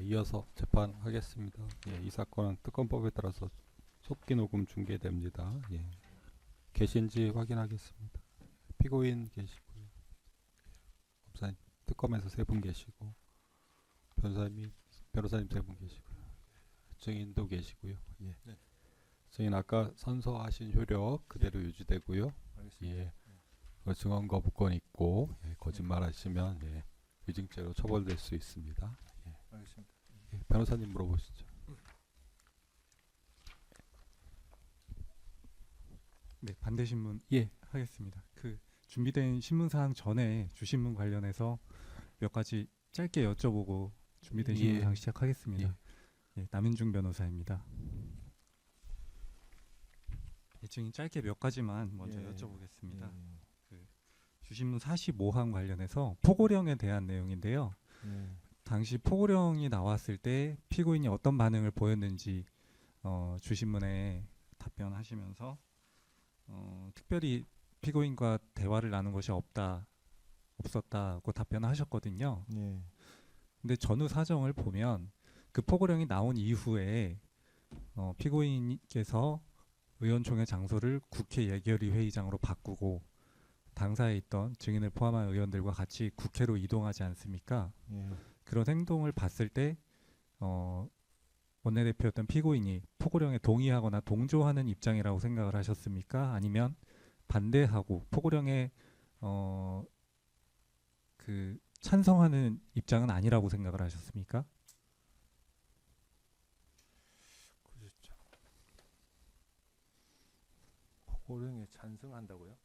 이어서 재판하겠습니다. 이 사건은 특검법에 따라서 속기 녹음 중계됩니다. 계신지 확인하겠습니다. 피고인 계시고요. 검사님, 특검에서 3분 계시고 변호사님 3분 계시고요. 증인도 계시고요. 네. 증인 아까 선서하신 효력 그대로 유지되고요. 알겠습니다. 증언 거부권 있고 거짓말하시면 위증죄로 처벌될 수 있습니다. 알겠습니다. 변호사님 물어보시죠. 네, 반대 신문 예. 하겠습니다. 그 준비된 신문 사항 전에 주신문 관련해서 몇 가지 짧게 여쭤보고 준비된 신문 사항 시작하겠습니다. 남윤중 변호사입니다. 증인 짧게 몇 가지만 먼저 여쭤보겠습니다. 그 주신문 45항 관련해서 포고령에 대한 내용인데요. 당시 포고령이 나왔을 때 피고인이 어떤 반응을 보였는지 주신문에 답변하시면서 특별히 피고인과 대화를 나눈 것이 없었다고 답변하셨거든요. 근데 전후 사정을 보면 그 포고령이 나온 이후에 피고인께서 의원총회 장소를 국회 예결위 회의장으로 바꾸고 당사에 있던 증인을 포함한 의원들과 같이 국회로 이동하지 않습니까? 그런 행동을 봤을 때 원내대표였던 피고인이 포고령에 동의하거나 동조하는 입장이라고 생각을 하셨습니까? 아니면 반대하고 포고령에 그 찬성하는 입장은 아니라고 생각을 하셨습니까? 그렇죠. 포고령에 찬성한다고요?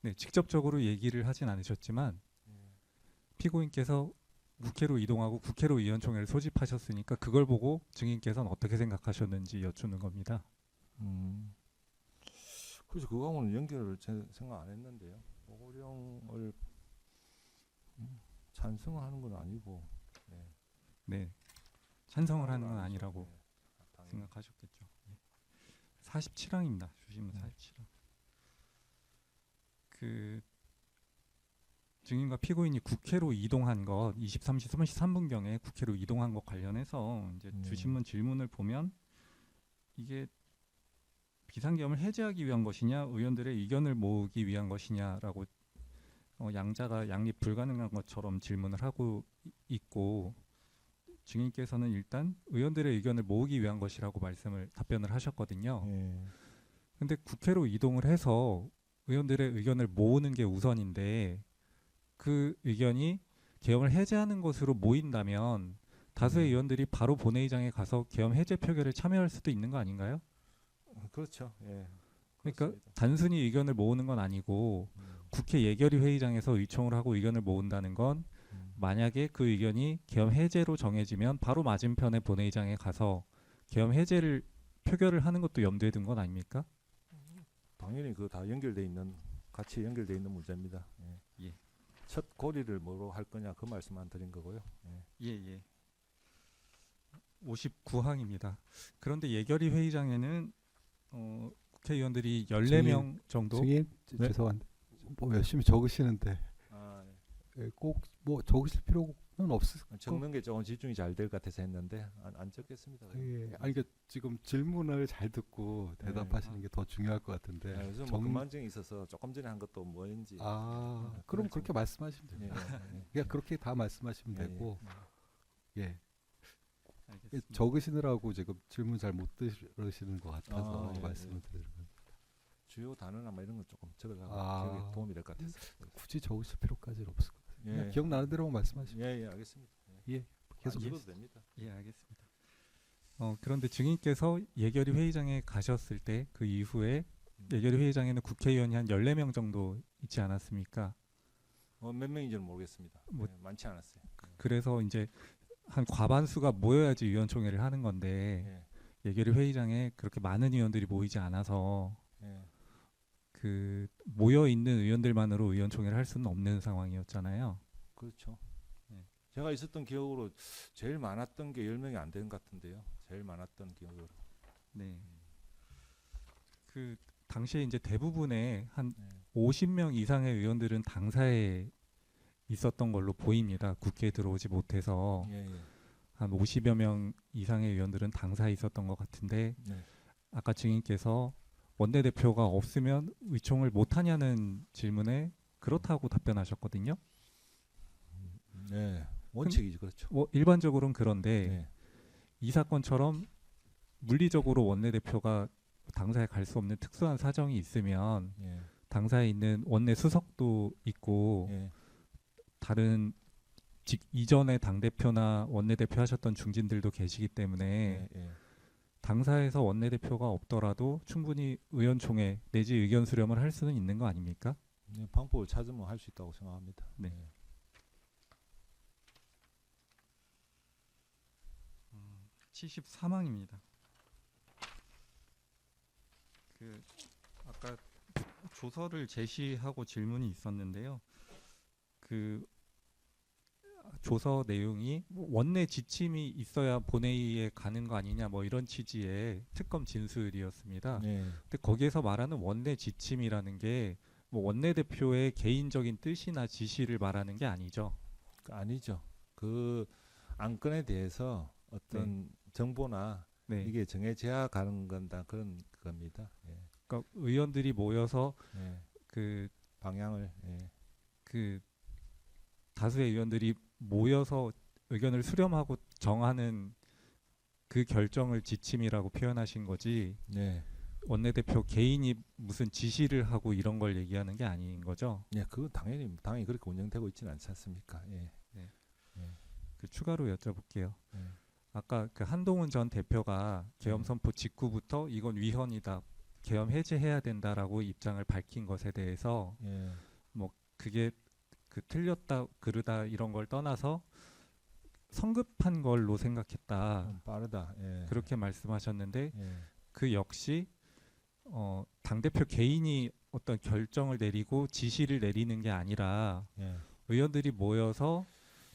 네, 직접적으로 얘기를 하진 않으셨지만 피고인께서 국회로 이동하고 국회로 의원총회를 소집하셨으니까 그걸 보고 증인께서는 어떻게 생각하셨는지 여쭙는 겁니다. 그래서 그거하고는 연결을 생각 안 했는데요. 포고령을 찬성하는 건 아니고, 네, 찬성을 하는 건 아니라고 당연히. 생각하셨겠죠. 47항입니다. 주신문 47항. 그 증인과 피고인이 국회로 이동한 것 23시 33분경에 국회로 이동한 것 관련해서 이제 주신문 질문을 보면 이게 비상계엄을 해제하기 위한 것이냐 의원들의 의견을 모으기 위한 것이냐라고 양자가 양립 불가능한 것처럼 질문을 하고 있고 증인께서는 일단 의원들의 의견을 모으기 위한 것이라고 답변을 하셨거든요. 근데 국회로 이동을 해서 의원들의 의견을 모으는 게 우선인데 그 의견이 계엄을 해제하는 것으로 모인다면 다수의 의원들이 바로 본회의장에 가서 계엄 해제 표결에 참여할 수도 있는 거 아닌가요? 그렇죠. 그러니까 그렇습니다. 단순히 의견을 모으는 건 아니고 국회 예결위 회의장에서 의총을 하고 의견을 모은다는 건 만약에 그 의견이 계엄 해제로 정해지면 바로 맞은편의 본회의장에 가서 계엄 해제를 표결을 하는 것도 염두에 둔 건 아닙니까? 당연히 그 다 같이 연결돼 있는 문제입니다. 첫 고리를 뭐로 할 거냐 그 말씀만 드린 거고요. 59항입니다. 그런데 예결위 회의장에는 국회의원들이 14명 정도. 증인 네? 죄송한데 뭐 열심히 적으시는데 꼭 뭐 적으실 필요는 없을 적는 게 조금 집중이 잘 될 것 같아서 했는데 안 적겠습니다. 아니 그 지금 질문을 잘 듣고 대답하시는 게 더 중요할 것 같은데. 그래서 뭐 근만증이 있어서 조금 전에 한 것도 뭐인지. 그럼 그렇게 말씀하시면 됩니다. 그냥 그렇게 다 말씀하시면 되고. 알겠습니다. 적으시느라고 지금 질문 잘 못 들으시는 것 같아서 말씀을 드리는 겁니다. 주요 단어나 뭐 이런 거 조금 적어가 기억에 도움이 될 것 같아서. 굳이 적으실 필요까지는 없을 것 같아요. 그냥 기억나는 대로만 말씀하시면. 알겠습니다. 계속 읽어도 됩니다. 알겠습니다. 그런데 증인께서 예결위 회의장에 가셨을 때 그 이후에 예결위 회의장에는 국회의원이 한 14명 정도 있지 않았습니까? 몇 명인지는 모르겠습니다. 많지 않았어요. 그래서 이제 한 과반수가 모여야지 의원총회를 하는 건데 예결위 회의장에 그렇게 많은 의원들이 모이지 않아서 그 모여 있는 의원들만으로 의원총회를 할 수는 없는 상황이었잖아요. 그렇죠. 제가 있었던 기억으로 제일 많았던 게 10명이 안 되는 것 같은데요. 제일 많았던 기억으로. 그 당시에 이제 대부분의 한 50명 이상의 의원들은 당사에 있었던 걸로 보입니다. 국회에 들어오지 못해서 예, 예. 한 50여 명 이상의 의원들은 당사에 있었던 것 같은데 네. 아까 증인께서 원내대표가 없으면 의총을 못하냐는 질문에 그렇다고 답변하셨거든요. 네. 원칙이죠. 그렇죠. 일반적으로는 그런데 네. 이 사건처럼 물리적으로 원내대표가 당사에 갈 수 없는 특수한 사정이 있으면 예. 당사에 있는 원내 수석도 있고 예. 다른 이전에 당대표나 원내대표 하셨던 중진들도 계시기 때문에 예. 예. 당사에서 원내대표가 없더라도 충분히 의원총회 내지 의견 수렴을 할 수는 있는 거 아닙니까? 네, 방법을 찾으면 할 수 있다고 생각합니다. 네. 예. 74망입니다. 그 아까 조서를 제시하고 질문이 있었는데요. 그 조서 내용이 원내 지침이 있어야 본회의에 가는 거 아니냐 뭐 이런 취지의 특검 진술이었습니다. 네. 근데 거기에서 말하는 원내 지침이라는 게 뭐 원내대표의 개인적인 뜻이나 지시를 말하는 게 아니죠. 아니죠. 그 안건에 대해서 어떤 정보나 네. 이게 정해져야 가는 건다 그런 겁니다. 예. 그러니까 의원들이 모여서 예. 그 방향을 다수의 의원들이 모여서 의견을 수렴하고 정하는 그 결정을 지침이라고 표현하신 거지 네. 원내대표 개인이 무슨 지시를 하고 이런 걸 얘기하는 게 아닌 거죠. 예, 그거 당연히 그렇게 운영되고 있지는 않지 않습니까? 예. 그 추가로 여쭤볼게요. 예. 아까 그 한동훈 전 대표가 계엄 선포 직후부터 이건 위헌이다, 계엄 해제해야 된다라고 입장을 밝힌 것에 대해서 예. 뭐 그게 그 틀렸다 그르다 이런 걸 떠나서 성급한 걸로 생각했다 좀 빠르다. 예. 그렇게 말씀하셨는데 예. 그 역시 당대표 개인이 어떤 결정을 내리고 지시를 내리는 게 아니라 예. 의원들이 모여서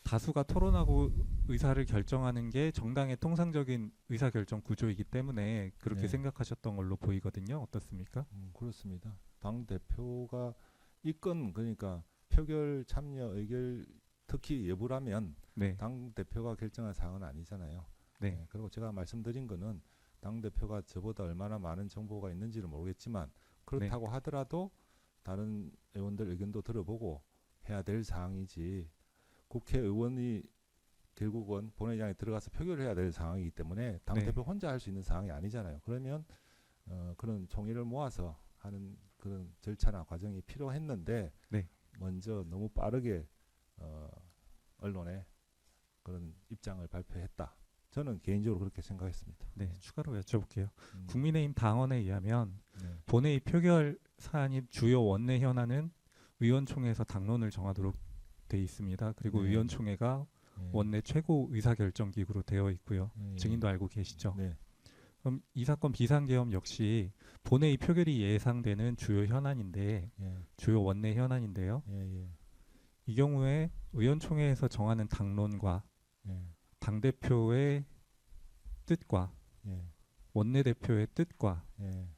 다수가 토론하고 의사를 결정하는 게 정당의 통상적인 의사결정 구조이기 때문에 그렇게 네. 생각하셨던 걸로 보이거든요. 어떻습니까? 그렇습니다. 당 대표가 이건 그러니까 표결 참여 의결 특히 예부라면 네. 당 대표가 결정한 사항은 아니잖아요. 네. 그리고 제가 말씀드린 거는 당 대표가 저보다 얼마나 많은 정보가 있는지를 모르겠지만 그렇다고 하더라도 다른 의원들 의견도 들어보고 해야 될 사항이지 국회의원이 결국은 본회의장에 들어가서 표결을 해야 될 상황이기 때문에 당 대표 혼자 할 수 있는 상황이 아니잖아요. 그러면 그런 총의를 모아서 하는 그런 절차나 과정이 필요했는데 네. 먼저 너무 빠르게 언론에 그런 입장을 발표했다. 저는 개인적으로 그렇게 생각했습니다. 네. 추가로 여쭤볼게요. 음, 국민의힘 당원에 의하면 네. 본회의 표결 사안인 주요 원내 현안은 의원총회에서 당론을 정하도록 돼 있습니다. 그리고 네. 의원총회가 네. 원내 최고 의사결정기구로 되어 있고요. 네. 증인도 알고 계시죠. 네. 그럼 이 사건 비상계엄 역시 본회의 표결이 예상되는 주요 현안인데 예. 주요 원내 현안인데요. 예. 예. 이 경우에 의원총회에서 정하는 당론과 예. 당대표의 뜻과 예. 원내대표의 뜻과 예.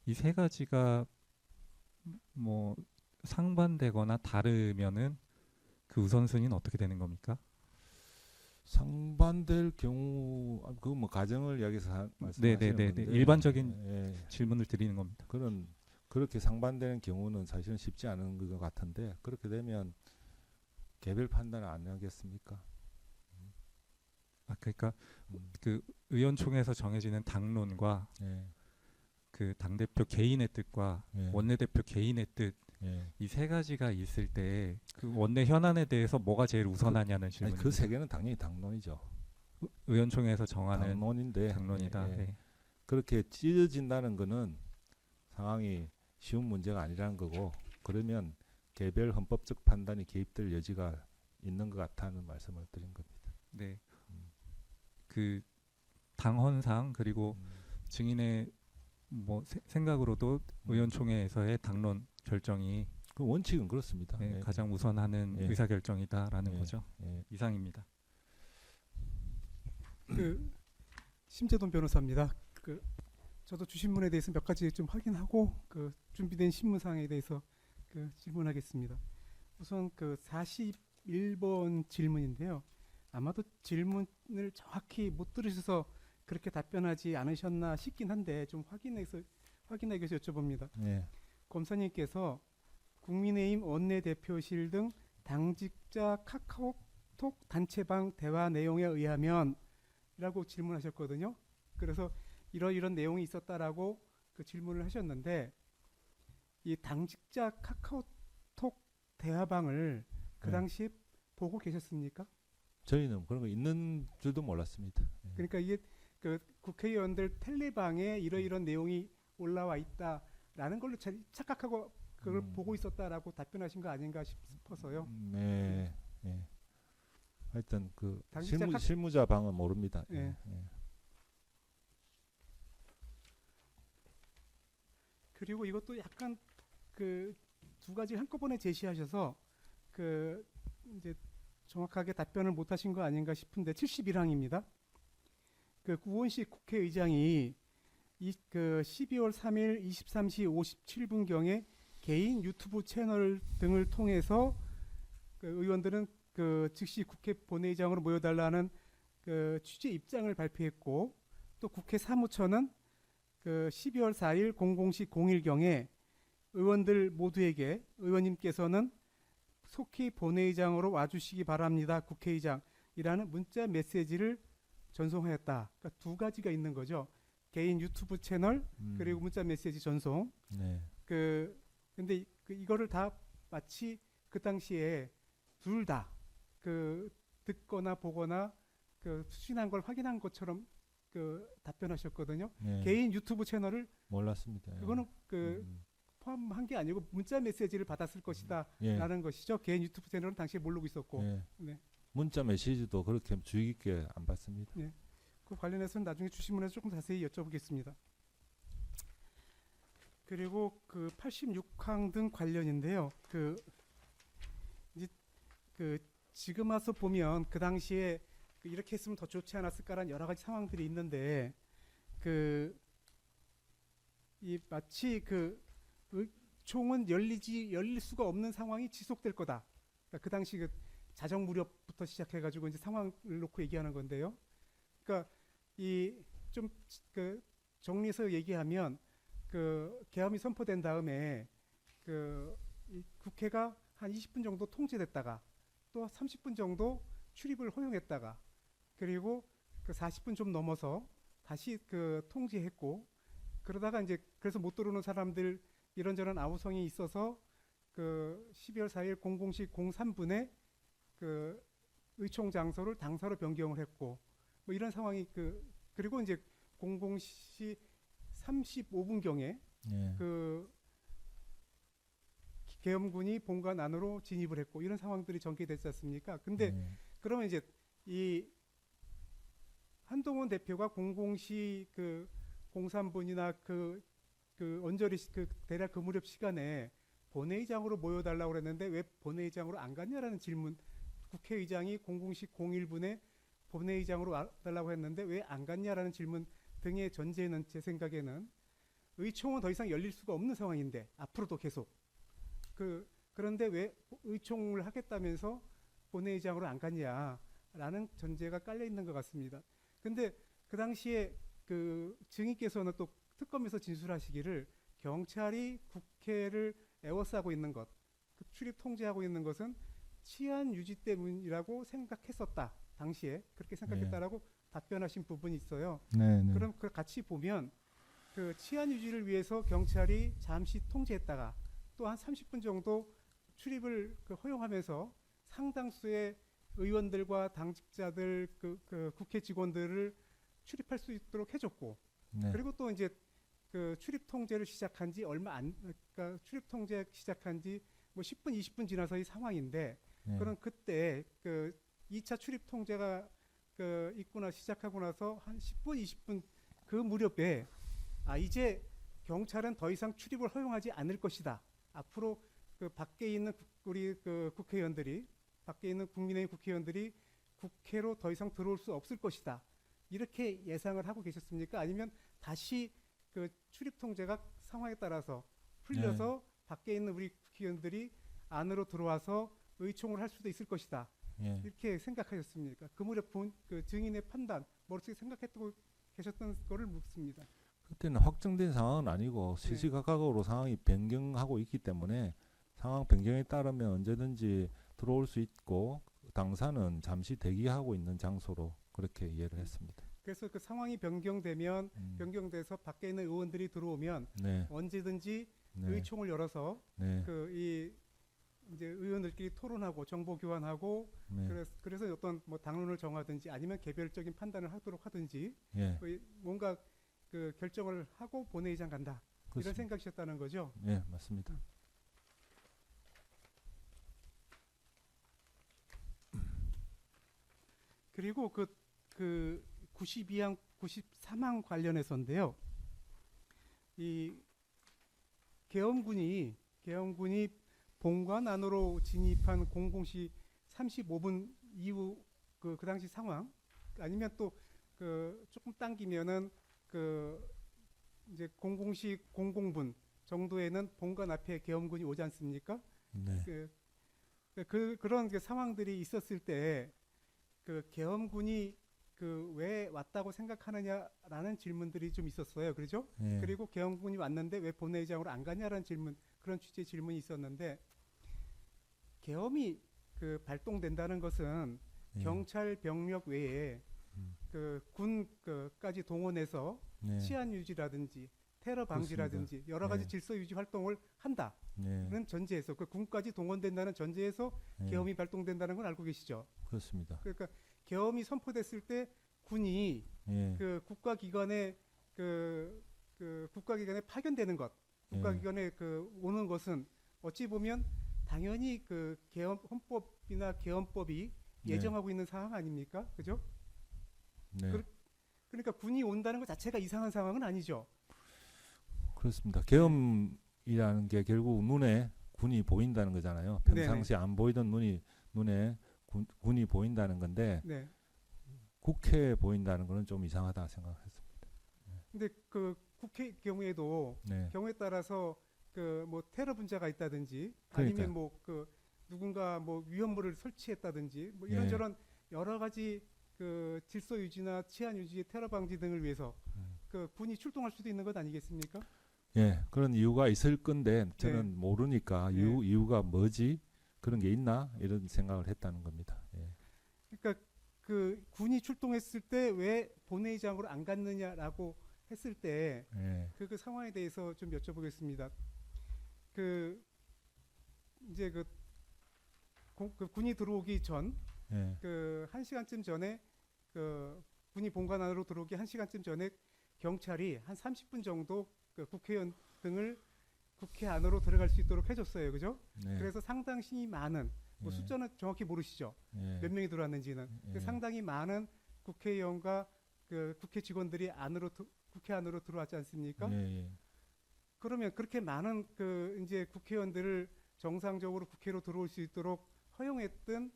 이 세 가지가 뭐 상반되거나 다르면은 그 우선순위는 어떻게 되는 겁니까? 상반될 경우 그 뭐 가정을 이야기해서 말씀하시는 건데 일반적인 예. 질문을 드리는 겁니다. 그렇게 상반되는 경우는 사실은 쉽지 않은 것 같은데 그렇게 되면 개별 판단을 안 하겠습니까? 그러니까 음. 그 의원총회에서 정해지는 당론과 예. 그 당대표 개인의 뜻과 예. 원내대표 개인의 뜻 예. 이 세 가지가 있을 때 그 원내 현안에 대해서 뭐가 제일 우선하냐는 질문입니다. 그 세 개는 당연히 당론이죠. 의원총회에서 정하는 당론인데 당론이다. 예, 예. 네. 그렇게 찢어진다는 거는 상황이 쉬운 문제가 아니라는 거고 그러면 개별 헌법적 판단이 개입될 여지가 있는 것 같다는 말씀을 드린 겁니다. 네. 음. 그 당헌상 그리고 음. 증인의 뭐 생각으로도 의원총회에서의 당론 결정이 그 원칙은 그렇습니다. 네, 예. 가장 우선하는 예. 의사결정이다라는 예. 거죠. 예. 이상입니다. 그 심재돈 변호사입니다. 그 저도 주신문에 대해서 몇 가지 좀 확인하고 그 준비된 신문사항에 대해서 그 질문하겠습니다. 우선 그 81번 질문인데요. 아마도 질문을 정확히 못 들으셔서 그렇게 답변하지 않으셨나 싶긴 한데 좀 확인하기 위해서 여쭤봅니다. 예. 검사님께서 국민의힘 원내대표실 등 당직자 카카오톡 단체방 대화 내용에 의하면 라고 질문하셨거든요. 그래서 이런 내용이 있었다라고 그 질문을 하셨는데 이 당직자 카카오톡 대화방을 그 네. 당시에 보고 계셨습니까? 저희는 그런 거 있는 줄도 몰랐습니다. 예. 그러니까 이게 그 국회의원들 텔레방에 이런 내용이 올라와 있다라는 걸로 착각하고 그걸 보고 있었다라고 답변하신 거 아닌가 싶어서요. 네. 예. 하여튼 그 당직자 실무자 방은 모릅니다. 예. 예. 예. 그리고 이것도 약간 그 두 가지 한꺼번에 제시하셔서 그 이제 정확하게 답변을 못 하신 거 아닌가 싶은데 71항입니다. 그 우원식 국회의장이 그 12월 3일 23시 57분경에 개인 유튜브 채널 등을 통해서 그 의원들은 그 즉시 국회 본회의장으로 모여달라는 그 취재 입장을 발표했고 또 국회 사무처는 그 12월 4일 00시 01경에 의원들 모두에게 의원님께서는 속히 본회의장으로 와주시기 바랍니다. 국회의장이라는 문자 메시지를 전송하였다. 그러니까 두 가지가 있는 거죠. 개인 유튜브 채널 그리고 문자 메시지 전송. 네. 근데 이거를 다 마치 그 당시에 둘 다 그 듣거나 보거나 그 수신한 걸 확인한 것처럼 그 답변하셨거든요. 네. 개인 유튜브 채널을 몰랐습니다. 예. 그거는 그 포함한 게 아니고 문자 메시지를 받았을 것이다라는 예. 것이죠. 개인 유튜브 채널은 당시에 모르고 있었고. 예. 네. 문자 메시지도 그렇게 주의 깊게 안 받습니다. 그 관련해서는 나중에 주신문에서 조금 자세히 여쭤보겠습니다. 그리고 그 86항 등 관련인데요. 이제 지금 와서 보면 그 당시에 이렇게 했으면 더 좋지 않았을까라는 여러 가지 상황들이 있는데 이 마치 총은 열릴 수가 없는 상황이 지속될 거다. 그러니까 그 당시 그 자정 무렵부터 시작해가지고 이제 상황을 놓고 얘기하는 건데요. 그러니까 이 좀 그 정리해서 얘기하면 그 계엄이 선포된 다음에 이 국회가 한 20분 정도 통제됐다가 또 30분 정도 출입을 허용했다가 그리고 그 40분 좀 넘어서 다시 그 통제했고 그러다가 이제 그래서 못 들어오는 사람들 이런저런 아우성이 있어서 그 12월 4일 00시 03분에 그 의총 장소를 당사로 변경을 했고 뭐 이런 상황이 그리고 이제 00시 35분경에 예. 그 계엄군이 본관 안으로 진입을 했고 이런 상황들이 전개됐지 않습니까? 근데 예. 그러면 이제 이 한동훈 대표가 00시 03분이나 언저리 대략 그 무렵 시간에 본회의장으로 모여달라고 그랬는데 왜 본회의장으로 안 갔냐라는 질문. 국회의장이 00시 01분에 본회의장으로 와달라고 했는데 왜 안 갔냐라는 질문 등의 전제는 제 생각에는 의총은 더 이상 열릴 수가 없는 상황인데 앞으로도 계속 그런데 왜 의총을 하겠다면서 본회의장으로 안 갔냐라는 전제가 깔려 있는 것 같습니다. 근데 그 당시에 그 증인께서는 또 특검에서 진술하시기를 경찰이 국회를 에워싸고 있는 것, 출입 통제하고 있는 것은 치안 유지 때문이라고 생각했었다. 당시에 그렇게 생각했다라고 답변하신 부분이 있어요. 네, 네. 그럼 그걸 같이 보면 그 치안 유지를 위해서 경찰이 잠시 통제했다가 또 한 30분 정도 출입을 허용하면서 상당수의 의원들과 당직자들 그 국회 직원들을 출입할 수 있도록 해줬고 네. 그리고 또 이제 그 출입 통제를 시작한 지 그러니까 출입 통제 시작한 지 뭐 10분 20분 지나서 이 상황인데 네. 그럼 그때 그 2차 출입 통제가 있구나 시작하고 나서 한 10분 20분 그 무렵에 이제 경찰은 더 이상 출입을 허용하지 않을 것이다. 앞으로 그 밖에 있는 우리 그 국회의원들이 밖에 있는 국민의힘 국회의원들이 국회로 더 이상 들어올 수 없을 것이다. 이렇게 예상을 하고 계셨습니까? 아니면 다시 그 출입 통제가 상황에 따라서 풀려서 밖에 있는 우리 국회의원들이 안으로 들어와서 의총을 할 수도 있을 것이다. 예. 이렇게 생각하셨습니까? 그 무렵 그 증인의 판단, 머릿속에 생각했고 계셨던 거를 묻습니다. 그때는 확정된 상황은 아니고 네. 시시각각으로 상황이 변경하고 있기 때문에 상황 변경에 따르면 언제든지 들어올 수 있고 당사는 잠시 대기하고 있는 장소로 그렇게 이해를 했습니다. 그래서 그 상황이 변경되면 변경돼서 밖에 있는 의원들이 들어오면 네, 언제든지 네, 의총을 열어서 네, 그 이 이제 의원들끼리 토론하고 정보 교환하고 네, 그래서 어떤 뭐 당론을 정하든지 아니면 개별적인 판단을 하도록 하든지 예, 뭔가 그 결정을 하고 본회의장 간다 이런 그렇습니다. 생각이셨다는 거죠. 예, 맞습니다. 그리고 그 92항, 93항 관련해서인데요. 이 계엄군이 본관 안으로 진입한 00시 35분 이후 그 당시 상황 아니면 또 그 조금 당기면은 그 이제 00시 00분 정도에는 본관 앞에 계엄군이 오지 않습니까? 네, 그런 그 상황들이 있었을 때 그 계엄군이 그 왜 왔다고 생각하느냐라는 질문들이 좀 있었어요. 그렇죠? 예, 그리고 계엄군이 왔는데 왜 본회의장으로 안 가냐라는 질문, 그런 취지의 질문이 있었는데 계엄이 그 발동된다는 것은 예, 경찰 병력 외에 그 군까지 동원해서 네, 치안 유지라든지 테러 방지라든지 여러 가지 네. 질서 유지 활동을 한다는 네, 전제에서 그 군까지 동원된다는 전제에서 예, 계엄이 발동된다는 건 알고 계시죠? 그렇습니다. 그러니까 계엄이 선포됐을 때 군이 예, 그 국가기관에 국가기관에 파견되는 것, 국가기관에 그 오는 것은 어찌 보면 당연히 그 계엄 헌법이나 계엄법이 네. 예정하고 있는 상황 아닙니까? 그죠? 네, 그러니까 군이 온다는 것 자체가 이상한 상황은 아니죠. 그렇습니다. 계엄이라는 게 결국 눈에 군이 보인다는 거잖아요. 평상시 안 보이던 눈에 군이 보인다는 건데 네. 국회에 보인다는 거는 좀 이상하다 생각했습니다. 근데 그 국회 경우에도 네, 경우에 따라서 그 뭐 테러 분자가 있다든지 그러니까요. 아니면 뭐 그 누군가 뭐 위험물을 설치했다든지 뭐 예. 이런저런 여러 가지 그 질서 유지나 치안 유지, 테러 방지 등을 위해서 그 군이 출동할 수도 있는 것 아니겠습니까? 예, 그런 이유가 있을 건데 저는 모르니까 네. 이유가 뭐지? 그런 게 있나? 이런 생각을 했다는 겁니다. 예. 그러니까 그 군이 출동했을 때 왜 본회의장으로 안 갔느냐라고 했을 때 예. 그 상황에 대해서 좀 여쭤보겠습니다. 그 이제 그 군이 들어오기 전 예. 그 1시간쯤 전에 그 군이 본관 안으로 들어오기 1시간쯤 전에 경찰이 한 30분 정도 그 국회의원 등을 국회 안으로 들어갈 수 있도록 해줬어요. 그죠? 네. 그래서 상당히 많은 뭐 예. 숫자는 정확히 모르시죠? 예. 몇 명이 들어왔는지는 예. 상당히 많은 국회의원과 그 국회 직원들이 국회 안으로 들어왔지 않습니까? 예. 예. 그러면 그렇게 많은 그 이제 국회의원들을 정상적으로 국회로 들어올 수 있도록 허용했던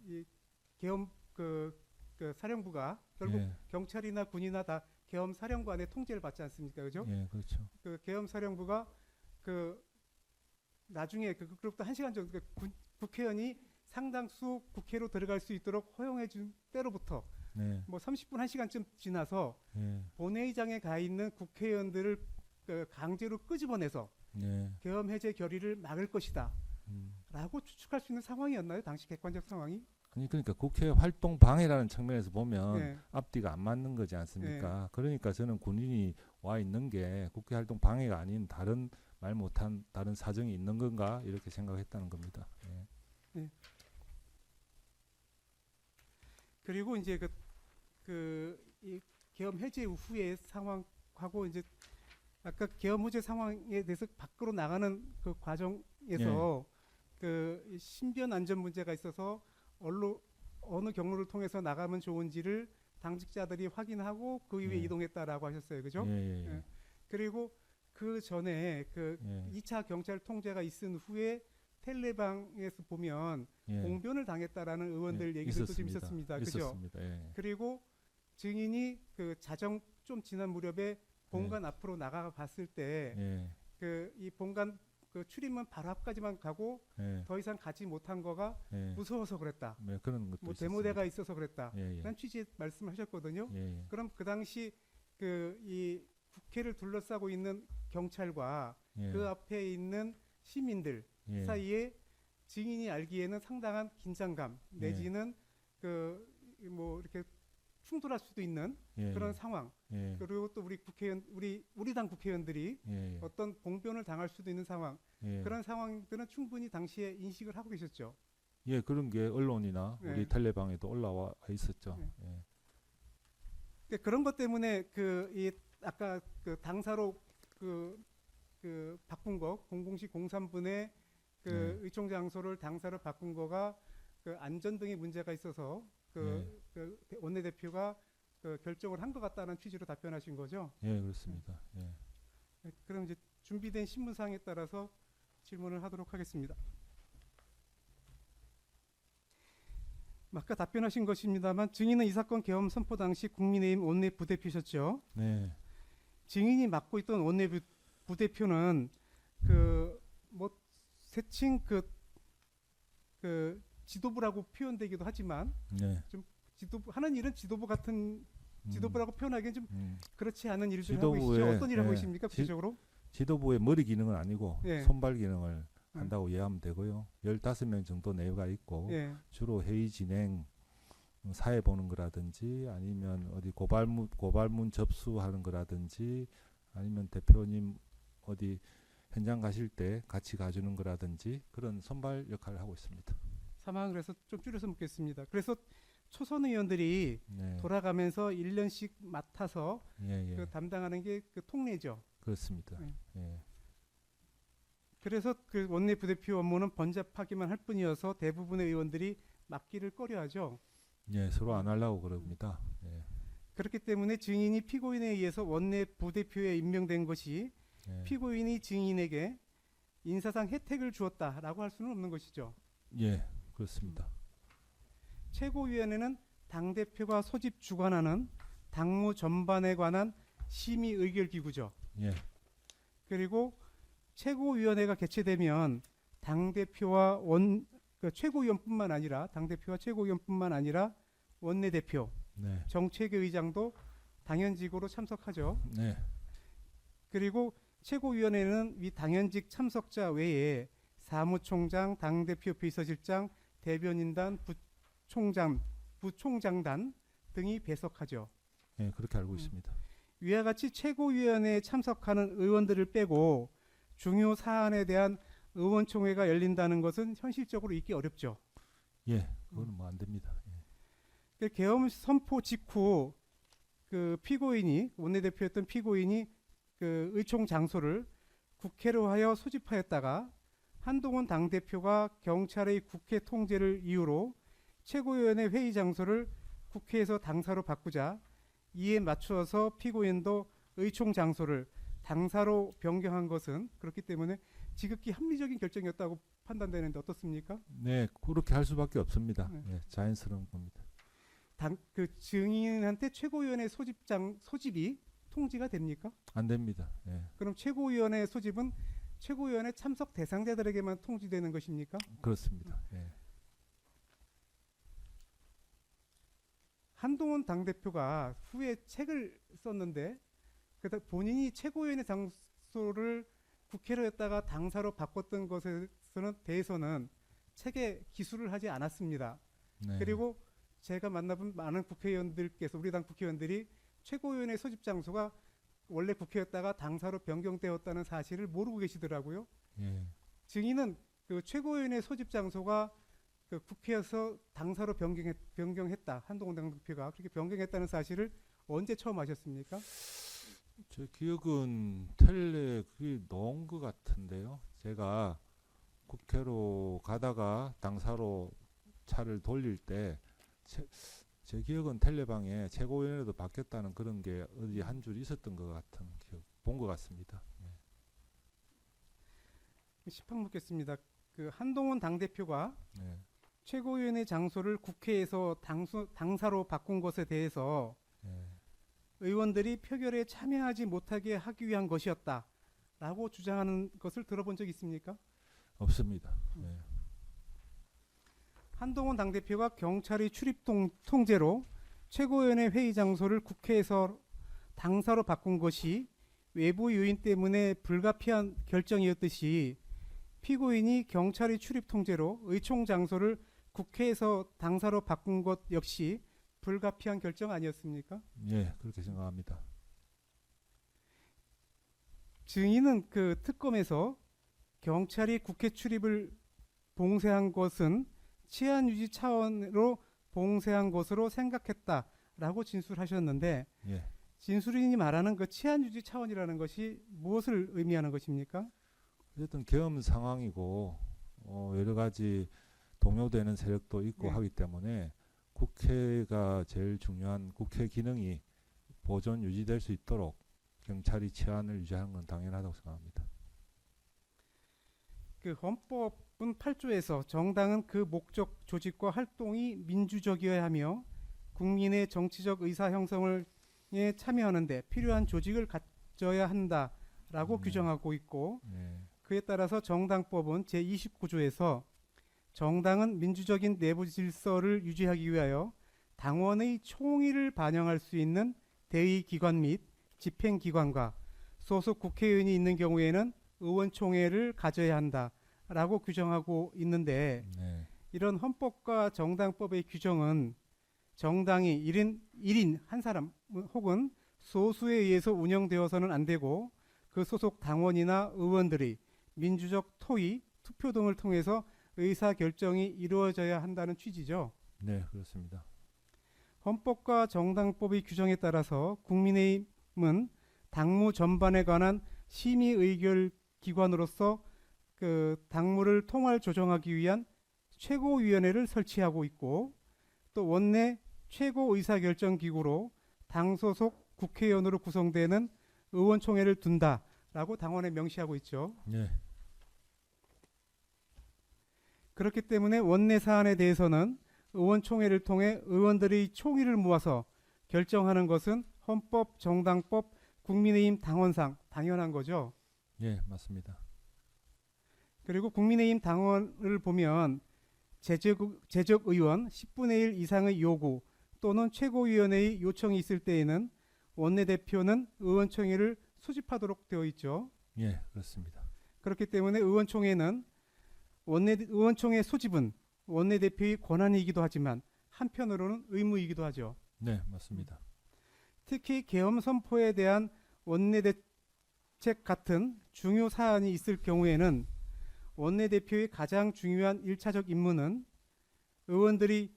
이 계엄 그 사령부가 결국 예. 경찰이나 군이나 다 계엄 사령관의 통제를 받지 않습니까? 그죠? 예, 그렇죠. 그 계엄 사령부가 그 나중에 그로부터 1시간 정도 국회의원이 상당수 국회로 들어갈 수 있도록 허용해 준 때로부터 네. 뭐 30분 1시간쯤 지나서 예. 본회의장에 가 있는 국회의원들을 강제로 끄집어내서 예. 계엄 해제 결의를 막을 것이다 음. 라고 추측할 수 있는 상황이었나요? 당시 객관적 상황이? 그러니까 국회 활동 방해라는 측면에서 보면 네. 앞뒤가 안 맞는 거지 않습니까? 그러니까 저는 군인이 와 있는 게 국회 활동 방해가 아닌 다른 말 못한 다른 사정이 있는 건가 이렇게 생각했다는 겁니다. 예. 그리고 이제 이 계엄 해제 후의 상황하고 이제 아까 계엄 해제 상황에 대해서 밖으로 나가는 그 과정에서 그 신변 안전 문제가 있어서 어느 경로를 통해서 나가면 좋은지를 당직자들이 확인하고 그 이후에 예. 이동했다라고 하셨어요, 그죠? 예, 예, 예. 그리고 그 전에 그 예. 2차 경찰 통제가 있은 후에 텔레방에서 보면 예. 공변을 당했다라는 의원들 예. 얘기들도 좀 있었습니다, 그죠? 있었습니다. 예. 그리고 증인이 그 자정 좀 지난 무렵에 본관 앞으로 나가 봤을 때 예. 그 이 본관 그 출입문 바로 앞까지만 가고 예. 더 이상 가지 못한 거가 예. 무서워서 그랬다. 네, 그런 것도 뭐 있었습니다. 데모대가 있어서 그랬다. 예, 예. 그런 취지의 말씀하셨거든요. 예, 예. 그럼 그 당시 그 이 국회를 둘러싸고 있는 경찰과 예. 그 앞에 있는 시민들 예. 사이에 증인이 알기에는 상당한 긴장감 내지는 그 뭐 이렇게 충돌할 수도 있는 예, 그런 예. 상황. 예. 그리고 또 우리 국회의원 우리 당 국회의원들이 예, 예. 어떤 봉변을 당할 수도 있는 상황. 예. 그런 상황들은 충분히 당시에 인식을 하고 계셨죠. 예, 그런 게 언론이나 네. 우리 텔레방에도 올라와 있었죠. 네. 예. 근데 그런 것 때문에 그 이 아까 그 당사로 그 바꾼 거 00시 03분에 그 네. 의총 장소를 당사로 바꾼 거가 그 안전 등의 문제가 있어서 그 원내대표가 그 결정을 한 것 같다는 취지로 답변하신 거죠. 예, 그렇습니다. 예. 네, 그럼 이제 준비된 신문사항에 따라서 질문을 하도록 하겠습니다. 아까 답변하신 것입니다만 증인은 이 사건 계엄 선포 당시 국민의힘 원내 부대표셨죠. 네. 증인이 맡고 있던 원내 부대표는 그 뭐 세칭 그 지도부라고 표현되기도 하지만 네. 지도부 하는 일은 지도부 같은 지도부라고 표현하기엔 좀 그렇지 않은 일을 하고 지도부의, 계시죠. 어떤 일을 하고 예, 계십니까 구체적으로? 지도부의 머리 기능은 아니고 예. 손발 기능을 한다고 이해하면 되고요. 15명 정도 내외가 있고 예. 주로 회의 진행, 사회 보는 거라든지 아니면 어디 고발문 접수하는 거라든지 아니면 대표님 어디 현장 가실 때 같이 가주는 거라든지 그런 손발 역할을 하고 있습니다. 사망을 해서 좀 줄여서 묻겠습니다. 그래서 초선 의원들이 네. 돌아가면서 1년씩 맡아서 예, 예. 그 담당하는 게 그 통례죠. 그렇습니다. 네. 예. 그래서 그 원내 부대표 업무는 번잡하기만 할 뿐이어서 대부분의 의원들이 맡기를 꺼려하죠. 예, 서로 안 하려고 그럽니다. 예. 그렇기 때문에 증인이 피고인에 의해서 원내 부대표에 임명된 것이 예. 피고인이 증인에게 인사상 혜택을 주었다라고 할 수는 없는 것이죠. 예, 그렇습니다. 최고위원회는 당대표가 소집 주관하는 당무 전반에 관한 심의 의결 기구죠. 예. 그리고 최고위원회가 개최되면 당대표와 최고위원뿐만 아니라 당대표와 최고위원뿐만 아니라 원내대표, 네. 정책의장도 당연직으로 참석하죠. 네. 그리고 최고위원회는 위 당연직 참석자 외에 사무총장, 당대표 비서실장, 대변인단, 부총장단 등이 배석하죠. 예, 그렇게 알고 있습니다. 위와 같이 최고위원회에 참석하는 의원들을 빼고 중요 사안에 대한 의원총회가 열린다는 것은 현실적으로 있기 어렵죠. 예, 그거는 뭐 안 됩니다. 예. 그 계엄 선포 직후 그 피고인이 원내대표였던 피고인이 그 의총 장소를 국회로 하여 소집하였다가 한동훈 당대표가 경찰의 국회 통제를 이유로 최고위원회 회의 장소를 국회에서 당사로 바꾸자 이에 맞추어서 피고인도 의총 장소를 당사로 변경한 것은 그렇기 때문에 지극히 합리적인 결정이었다고 판단되는데 어떻습니까? 네, 그렇게 할 수밖에 없습니다. 네. 예, 자연스러운 겁니다. 그 증인한테 최고위원회 소집이 통지가 됩니까? 안 됩니다. 예, 그럼 최고위원회 소집은 최고위원회 참석 대상자들에게만 통지되는 것입니까? 그렇습니다. 예. 한동훈 당대표가 후에 책을 썼는데 본인이 최고위원회 장소를 국회로 했다가 당사로 바꿨던 것에 대해서는 책에 기술을 하지 않았습니다. 네. 그리고 제가 만나본 많은 국회의원들께서 우리 당 국회의원들이 최고위원회 소집 장소가 원래 국회였다가 당사로 변경되었다는 사실을 모르고 계시더라고요. 예. 증인은 그 최고위원회 소집 장소가 그 국회에서 당사로 변경했다. 한동훈 당대표가 그렇게 변경했다는 사실을 언제 처음 아셨습니까? 제 기억은 텔레 그게 넣은 것 같은데요. 제가 국회로 가다가 당사로 차를 돌릴 때 제 기억은 텔레방에 최고위원회도 바뀌었다는 그런 게 어디 한 줄 있었던 것 같은 기억 본 것 같습니다. 예. 10항 묻겠습니다. 그 한동훈 당대표가 예. 최고위원회 장소를 국회에서 당사로 바꾼 것에 대해서 예. 의원들이 표결에 참여하지 못하게 하기 위한 것이었다 라고 주장하는 것을 들어본 적 있습니까? 없습니다. 네. 한동훈 당대표가 경찰의 출입 통제로 최고위원회 회의 장소를 국회에서 당사로 바꾼 것이 외부 요인 때문에 불가피한 결정이었듯이 피고인이 경찰의 출입 통제로 의총 장소를 국회에서 당사로 바꾼 것 역시 불가피한 결정 아니었습니까? 예, 그렇게 생각합니다. 증인은 그 특검에서 경찰이 국회 출입을 봉쇄한 것은 치안 유지 차원으로 봉쇄한 것으로 생각했다라고 진술하셨는데 예. 진술인이 말하는 그 치안 유지 차원이라는 것이 무엇을 의미하는 것입니까? 어쨌든 계엄 상황이고 여러 가지 동요되는 세력도 있고 네. 하기 때문에 국회가 제일 중요한 국회 기능이 보존 유지될 수 있도록 경찰이 치안을 유지하는 건 당연하다고 생각합니다. 그 헌법은 8조에서 정당은 그 목적, 조직과 활동이 민주적이어야 하며 국민의 정치적 의사 형성에 참여하는데 필요한 조직을 갖춰야 한다라고 규정하고 있고 네. 그에 따라서 정당법은 제29조에서 정당은 민주적인 내부 질서를 유지하기 위하여 당원의 총의를 반영할 수 있는 대의기관 및 집행기관과 소속 국회의원이 있는 경우에는 의원총회를 가져야 한다라고 규정하고 있는데 네. 이런 헌법과 정당법의 규정은 정당이 1인 한 사람 혹은 소수에 의해서 운영되어서는 안 되고 그 소속 당원이나 의원들이 민주적 토의, 투표 등을 통해서 의사결정이 이루어져야 한다는 취지죠. 네, 그렇습니다. 헌법과 정당법의 규정에 따라서 국민의힘은 당무 전반에 관한 심의 의결 기관으로서 그 당무를 통할 조정하기 위한 최고위원회를 설치하고 있고 또 원내 최고 의사결정 기구로 당 소속 국회의원으로 구성되는 의원총회를 둔다라고 당원에 명시하고 있죠. 네. 그렇기 때문에 원내 사안에 대해서는 의원총회를 통해 의원들의 총의를 모아서 결정하는 것은 헌법, 정당법, 국민의힘 당원상 당연한 거죠. 예, 맞습니다. 그리고 국민의힘 당원을 보면 재적 의원 10분의 1 이상의 요구 또는 최고위원회의 요청이 있을 때에는 원내대표는 의원총회를 소집하도록 되어 있죠. 예, 그렇습니다. 그렇기 때문에 의원총회는 의원총회 소집은 원내대표의 권한이기도 하지만 한편으로는 의무이기도 하죠. 네, 맞습니다. 특히 계엄 선포에 대한 원내대책 같은 중요 사안이 있을 경우에는 원내대표의 가장 중요한 1차적 임무는 의원들이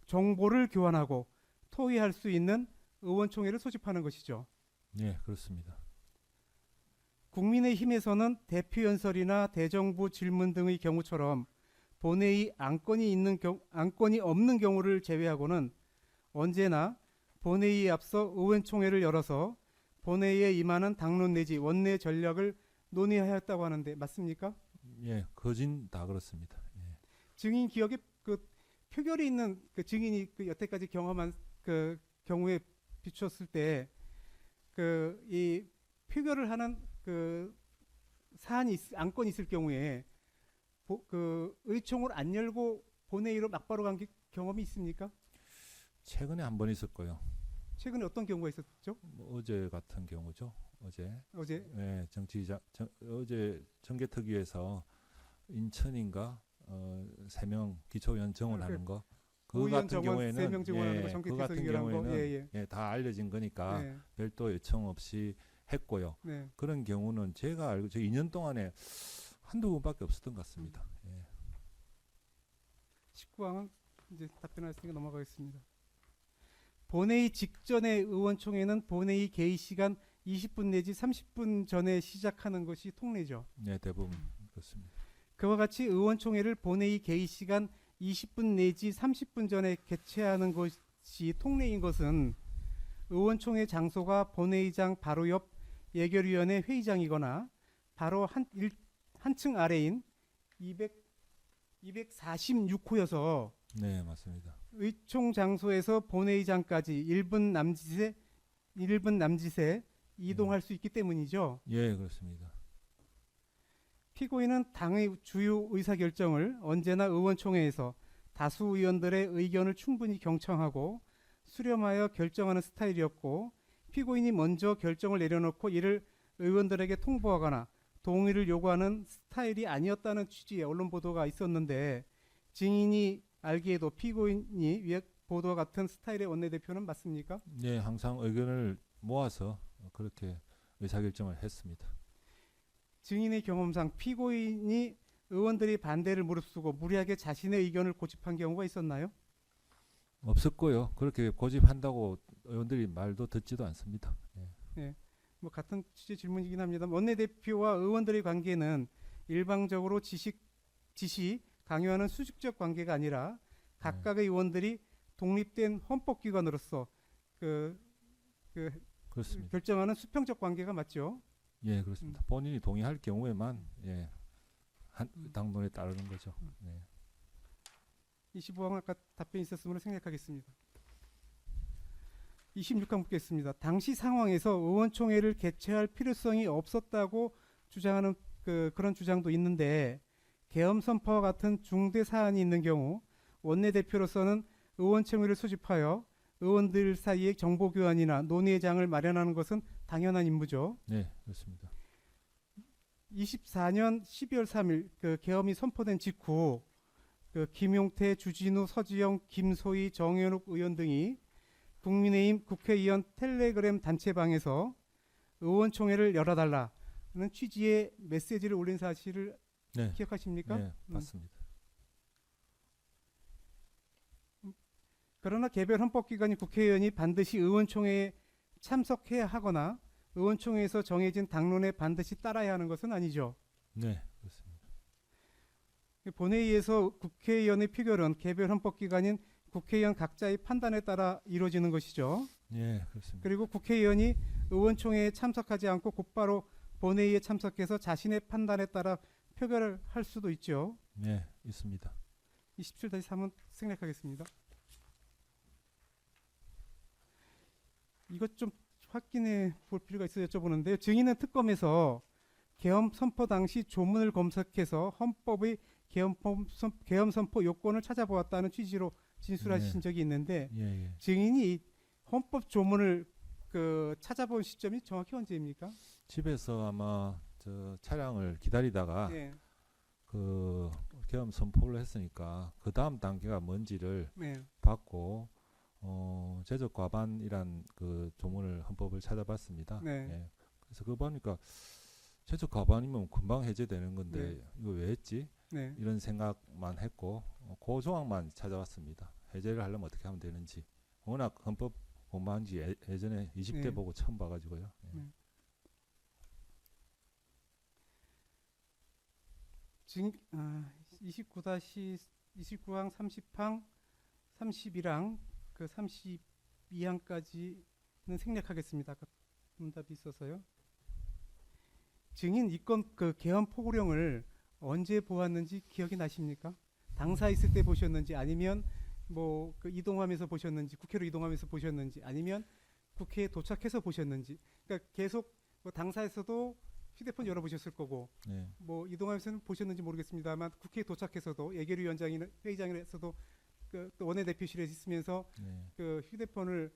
정보를 교환하고 토의할 수 있는 의원총회를 소집하는 것이죠. 예, 그렇습니다. 국민의힘에서는 대표연설이나 대정부 질문 등의 경우처럼 본회의 안건이 없는 경우를 제외하고는 언제나 본회의에 앞서 의원총회를 열어서 본회의에 임하는 당론 내지 원내 전략을 논의하였다고 하는데 맞습니까? 예, 거진 다 그렇습니다. 예. 증인 기억에 그 표결이 있는 그 증인이 그 여태까지 경험한 그 경우에 비추었을 때 그 이 표결을 하는 그 안건이 있을 경우에 그 의총을 안 열고 본회의로 막바로 간 경험이 있습니까? 최근에 한 번 있었고요. 최근에 어떤 경우가 있었죠? 뭐 어제 같은 경우죠. 어제 예, 어제 정개특위에서 인천인가 3명 기초위원 정원하는 거. 그 의원 같은 정원 경우에는 3명 정원하는 거 그 정개특위 같은 의결한 거. 경우에는 예, 다 알려진 거니까 네. 별도 요청 없이 했고요. 네. 그런 경우는 제가 알고 저 2년 동안에 한두 번밖에 없었던 것 같습니다. 예. 19항은 이제 답변하셨으니까 넘어가겠습니다. 본회의 직전의 의원총회는 본회의 개의 시간 20분 내지 30분 전에 시작하는 것이 통례죠. 네, 대부분 그렇습니다. 그와 같이 의원총회를 본회의 개의 시간 20분 내지 30분 전에 개최하는 것이 통례인 것은 의원총회 장소가 본회의장 바로 옆 예결위원회 회의장이거나 바로 한층 아래인 246호여서 네, 맞습니다. 의총 장소에서 본회의장까지 1분 남짓의 이동할 수 있기 때문이죠. 예, 그렇습니다. 피고인은 당의 주요 의사결정을 언제나 의원총회에서 다수 의원들의 의견을 충분히 경청하고 수렴하여 결정하는 스타일이었고, 피고인이 먼저 결정을 내려놓고 이를 의원들에게 통보하거나 동의를 요구하는 스타일이 아니었다는 취지의 언론 보도가 있었는데, 증인이 알기에도 피고인이 위에 보도와 같은 스타일의 원내대표는 맞습니까? 예, 항상 의견을 모아서 그렇게 의사결정을 했습니다. 증인의 경험상 피고인이 의원들이 반대를 무릅쓰고 무리하게 자신의 의견을 고집한 경우가 있었나요? 없었고요. 그렇게 고집한다고 의원들이 말도 듣지도 않습니다. 예. 뭐 같은 취지 질문이긴 합니다. 원내대표와 의원들의 관계는 일방적으로 지시 강요하는 수직적 관계가 아니라 각각의 의원들이 독립된 헌법기관으로서 그렇습니다. 결정하는 수평적 관계가 맞죠. 예, 그렇습니다. 본인이 동의할 경우에만 예, 당론에 따르는 거죠. 네. 25항 아까 답변이 있었으므로 생략하겠습니다. 26항 묻겠습니다. 당시 상황에서 의원총회를 개최할 필요성이 없었다고 주장하는 그런 주장도 있는데, 계엄 선포와 같은 중대 사안이 있는 경우 원내대표로서는 의원총회를 소집하여 의원들 사이에 정보 교환이나 논의의 장을 마련하는 것은 당연한 임무죠. 네, 그렇습니다. 24년 12월 3일 계엄이 선포된 직후 김용태, 주진우, 서지영, 김소희, 정현욱 의원 등이 국민의힘 국회의원 텔레그램 단체방에서 의원총회를 열어달라는 취지의 메시지를 올린 사실을 네, 기억하십니까? 네, 맞습니다. 그러나 개별 헌법기관인 국회의원이 반드시 의원총회에 참석해야 하거나 의원총회에서 정해진 당론에 반드시 따라야 하는 것은 아니죠. 네, 그렇습니다. 본회의에서 국회의원의 표결은 개별 헌법기관인 국회의원 각자의 판단에 따라 이루어지는 것이죠. 예, 그렇습니다. 그리고 국회의원이 의원총회에 참석하지 않고 곧바로 본회의에 참석해서 자신의 판단에 따라 표결을 할 수도 있죠. 네, 있습니다. 27-3은 생략하겠습니다. 이것 좀 확인해 볼 필요가 있어 여쭤보는데요. 증인은 특검에서 계엄 선포 당시 조문을 검색해서 헌법의 계엄 선포 요건을 찾아보았다는 취지로 진술하신 네. 적이 있는데, 예, 예. 증인이 헌법 조문을 찾아본 시점이 정확히 언제입니까? 집에서 아마 저 차량을 기다리다가 네. 그 계엄 선포를 했으니까 그 다음 단계가 뭔지를 네. 받고 제적 과반이란 그 조문을 헌법을 찾아봤습니다. 네. 예. 그래서 그거 보니까 제적 과반이면 금방 해제되는 건데 네. 이거 왜 했지? 네. 이런 생각만 했고 그 조항만 찾아왔습니다. 해제를 하려면 어떻게 하면 되는지. 워낙 헌법 공부한 지 예전에 20대 네. 보고 처음 봐가지고요. 예. 네. 29-29항 30항 31항 32항까지는 생략하겠습니다. 아까 문답이 있어서요. 증인 이건 계엄 포고령을 언제 보았는지 기억이 나십니까? 당사 있을 때 보셨는지, 아니면 뭐 이동하면서 보셨는지, 국회로 이동하면서 보셨는지, 아니면 국회에 도착해서 보셨는지. 그러니까 계속 당사에서도 휴대폰 열어보셨을 거고, 네. 뭐 이동하면서는 보셨는지 모르겠습니다만 국회에 도착해서도 예결위원장이나 회의장에서도 또 원내대표실에 있으면서 네. 휴대폰을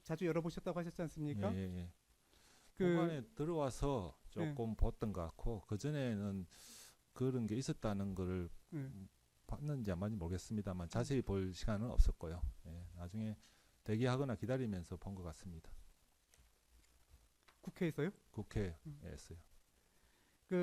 자주 열어보셨다고 하셨지 않습니까? 예, 예, 예. 그- 공간에 들어와서 조금 봤던 것 같고 그 전에는 그런 게 있었다는 거를 봤는지 안 봤는지 모르겠습니다만 자세히 볼 시간은 없었고요. 예, 나중에 대기하거나 기다리면서 본 것 같습니다. 국회에서요? 국회에서요.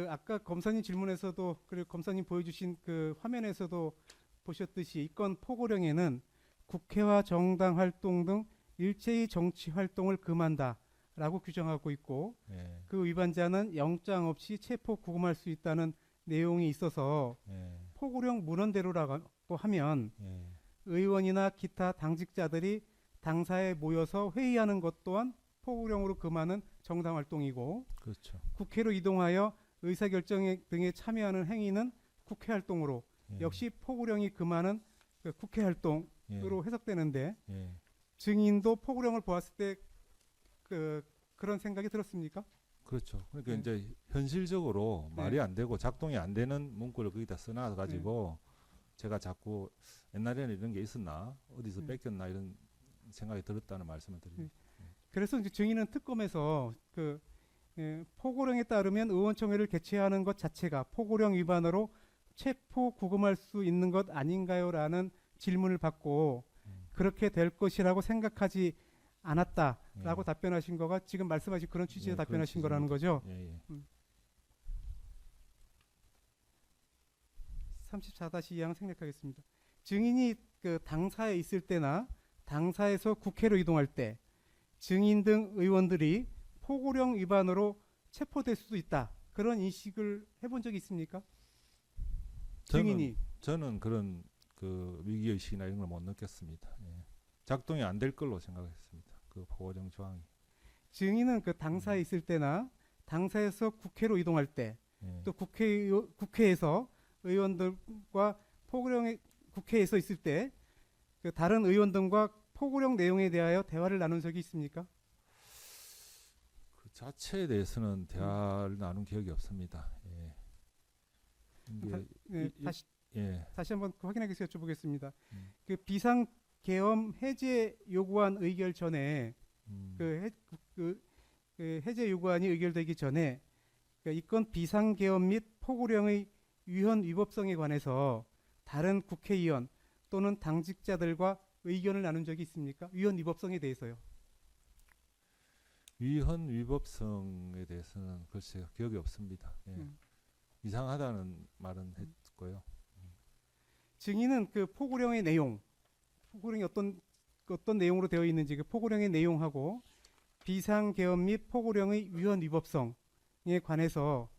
아까 검사님 질문에서도, 그리고 검사님 보여주신 화면에서도 보셨듯이 이건 포고령에는 국회와 정당 활동 등 일체의 정치 활동을 금한다라고 규정하고 있고, 예, 그 위반자는 영장 없이 체포 구금할 수 있다는 내용이 있어서 예, 포고령 문헌대로라고 하면 예, 의원이나 기타 당직자들이 당사에 모여서 회의하는 것 또한 포고령으로 금하는 정당 활동이고, 그렇죠. 국회로 이동하여 의사결정 등에 참여하는 행위는 국회 활동으로 예, 역시 포고령이 금하는 국회 활동으로 예, 해석되는데, 예, 증인도 포고령을 보았을 때 그런 생각이 들었습니까? 그렇죠. 그러니까 네. 이제 현실적으로 네. 말이 안 되고 작동이 안 되는 문구를 거기다 써놔 가지고 제가 자꾸 옛날에는 이런 게 있었나 어디서 네. 뺏겼나 이런 생각이 들었다는 말씀을 드립니다. 그래서 이제 증인은 특검에서 그 포고령에 따르면 의원총회를 개최하는 것 자체가 포고령 위반으로 체포 구금할 수 있는 것 아닌가요라는 질문을 받고 그렇게 될 것이라고 생각하지 않았다라고 예. 답변하신 거가 지금 말씀하신 그런 취지의 예, 그런 답변하신 거라는 거죠. 예, 예. 34-2항 생략하겠습니다. 증인이 그 당사에 있을 때나 당사에서 국회로 이동할 때 증인 등 의원들이 포고령 위반으로 체포될 수도 있다. 그런 인식을 해본 적이 있습니까? 증인이. 저는 그런 그 위기 의식이나 이런 걸 못 느꼈습니다. 예. 작동이 안 될 걸로 생각했습니다. 그 포고령 조항이. 증인은 그 당사에 있을 때나 당사에서 국회로 이동할 때 예. 또 국회에서 의원들과 포고령에 국회에서 있을 때 그 다른 의원 등과 포고령 내용에 대하여 대화를 나눈 적이 있습니까? 그 자체에 대해서는 대화를 나눈 기억이 없습니다. 예. 이게 네, 다시 예. 한번 확인하기 위해서 여쭤보겠습니다. 음. 그 비상 계엄 해제 요구안 의결 전에 그 해제 요구안이 의결되기 전에 이 건 비상 계엄 및 포고령의 위헌 위법성에 관해서 다른 국회의원 또는 당직자들과 의견을 나눈 적이 있습니까? 위헌 위법성에 대해서요. 위헌 위법성에 대해서는 글쎄요 기억이 없습니다. 예. 이상하다는 말은 했고요. 증인은 그 포고령의 내용, 포고령이 어떤 내용으로 되어 있는지 그 포고령의 내용하고 비상 계엄 및 포고령의 위헌 위법성에 관해서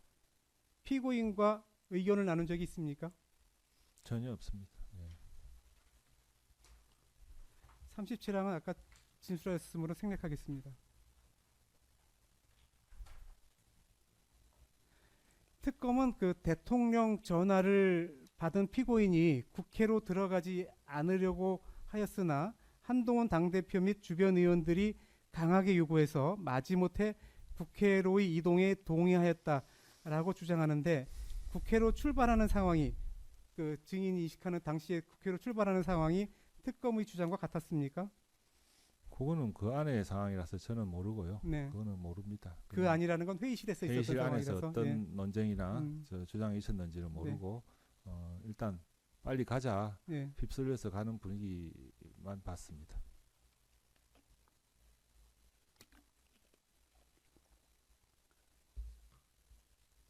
피고인과 의견을 나눈 적이 있습니까? 전혀 없습니다. 예. 37항은 아까 진술하였으므로 생략하겠습니다. 특검은 그 대통령 전화를 받은 피고인이 국회로 들어가지 않으려고 하였으나 한동훈 당대표 및 주변 의원들이 강하게 요구해서 마지못해 국회로의 이동에 동의하였다라고 주장하는데 국회로 출발하는 상황이 그 증인이 인식하는 당시에 국회로 출발하는 상황이 특검의 주장과 같았습니까? 그거는 그 안의 상황이라서 저는 모르고요. 네. 그거는 모릅니다. 그 아니라는 건 회의실에서 있었던 회의실 안에서 상황이라서. 어떤 네. 논쟁이나 음. 저 주장이 있었는지는 모르고 일단 빨리 가자 네. 휩쓸려서 가는 분위기만 봤습니다. 네.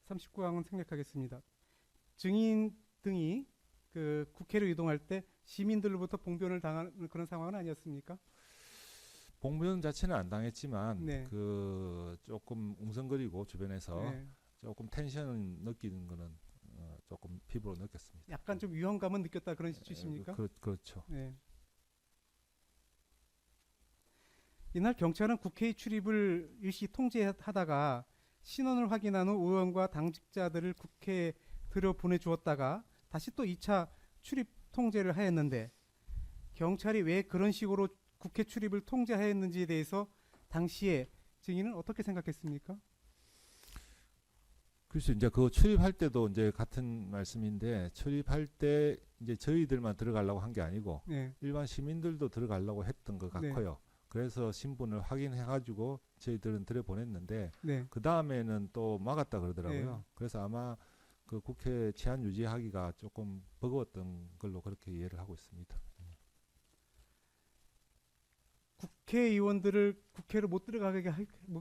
39항은 생략하겠습니다. 증인 등이 그 국회로 이동할 때 시민들로부터 봉변을 당하는 그런 상황은 아니었습니까? 봉변 자체는 안 당했지만 네. 그 조금 웅성거리고 주변에서 네. 조금 텐션 느끼는 거는 조금 피부로 느꼈습니다. 약간 좀 위험감은 느꼈다 그런 취지입니까? 그렇죠. 네. 이날 경찰은 국회의 출입을 일시 통제하다가 신원을 확인한 후 의원과 당직자들을 국회에 들여보내 주었다가 다시 또 2차 출입 통제를 하였는데 경찰이 왜 그런 식으로 국회 출입을 통제하였는지에 대해서 당시에 증인은 어떻게 생각했습니까? 그래서 이제 그 출입할 때도 이제 같은 말씀인데 출입할 때 이제 저희들만 들어가려고 한 게 아니고 네. 일반 시민들도 들어가려고 했던 것 네. 같고요. 그래서 신분을 확인해가지고 저희들은 들여보냈는데 네. 그 다음에는 또 막았다 그러더라고요. 네. 그래서 아마 그 국회 치안 유지하기가 조금 버거웠던 걸로 그렇게 이해를 하고 있습니다. 국회의원들을 국회로 못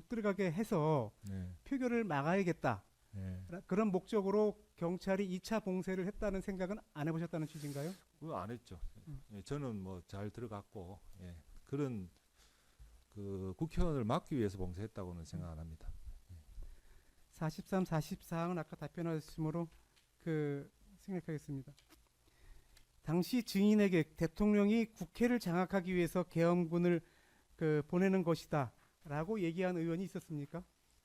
들어가게 해서 네. 표결을 막아야겠다. 네. 그런 목적으로 경찰이 2차 봉쇄를 했다는 생각은 안 해보셨다는 취지인가요? 그거 안 했죠. 예, 저는 뭐 잘 들어갔고 그런 그 국회의원을 막기 위해서 봉쇄했다고는 생각 안 합니다. 43, 44항은 아까 답변하셨으므로 그 생략하겠습니다. 당시 증인에게 대통령이 국회를 장악하기 위해서 계엄군을 그 보내는 것이다라고 얘기한 의원이 있었습니까?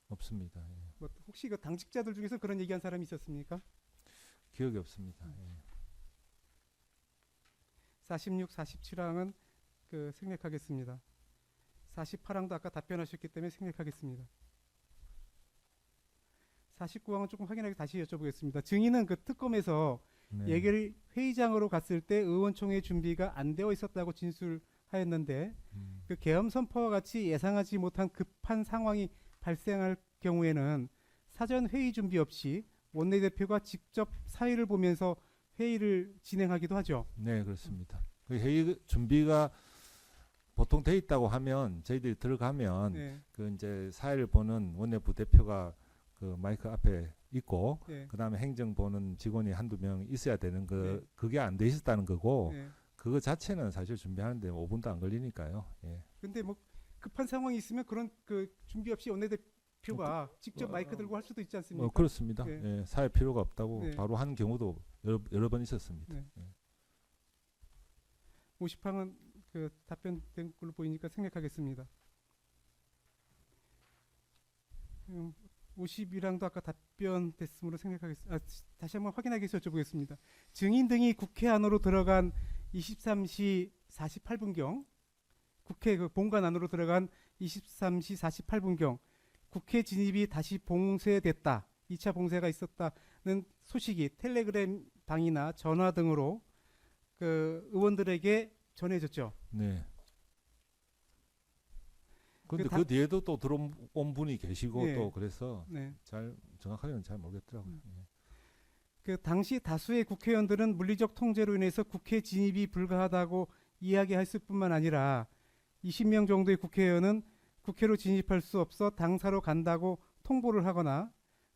없습니다. 예. 뭐 혹시 그 당직자들 중에서 그런 얘기한 사람이 있었습니까? 기억이 없습니다. 예. 46, 47항은 그 생략하겠습니다. 48항도 아까 답변하셨기 때문에 생략하겠습니다. 49항은 조금 확인하기 다시 여쭤보겠습니다. 증인은 그 특검에서 네. 얘기를 회의장으로 갔을 때 의원총회 준비가 안 되어 있었다고 진술하였는데 그 계엄 선포와 같이 예상하지 못한 급한 상황이 발생할 경우에는 사전 회의 준비 없이 원내대표가 직접 사의를 보면서 회의를 진행하기도 하죠. 네, 그렇습니다. 그 회의 준비가 보통 돼 있다고 하면 저희들이 들어가면 네, 그 이제 사회를 보는 원내부 대표가 그 마이크 앞에 있고 네, 그다음에 행정 보는 직원이 한두 명 있어야 되는 네. 그게 안 돼 있었다는 거고 네. 그거 자체는 사실 준비하는데 5분도 안 걸리니까요. 예. 근데 뭐 급한 상황이 있으면 그런 그 준비 없이 원내대표가 직접 마이크 들고 할 수도 있지 않습니까? 그렇습니다. 네. 예, 사회 필요가 없다고 네. 바로 한 경우도 여러 번 있었습니다. 네. 예. 50항은 그 답변된 걸로 보이니까 생략하겠습니다. 51항도 아까 답변됐으므로 생략하겠습니다. 다시 한번 확인하기 위해서 여쭤보겠습니다. 증인 등이 국회 안으로 들어간 23시 48분경 국회 그 본관 안으로 들어간 23시 48분경 국회 진입이 다시 봉쇄됐다. 2차 봉쇄가 있었다는 소식이 텔레그램 방이나 전화 등으로 그 의원들에게 전해졌죠. 네. 근데 그 그 뒤에도 또 들어온 분이 계시고 네. 또 그래서 네. 잘 정확하게는 잘 모르겠더라고요. 예. 그 당시 다수의 국회의원들은 물리적 통제로 인해서 국회 진입이 불가하다고 이야기했을 뿐만 아니라 20명 정도의 국회의원은 국회로 진입할 수 없어 당사로 간다고 통보를 하거나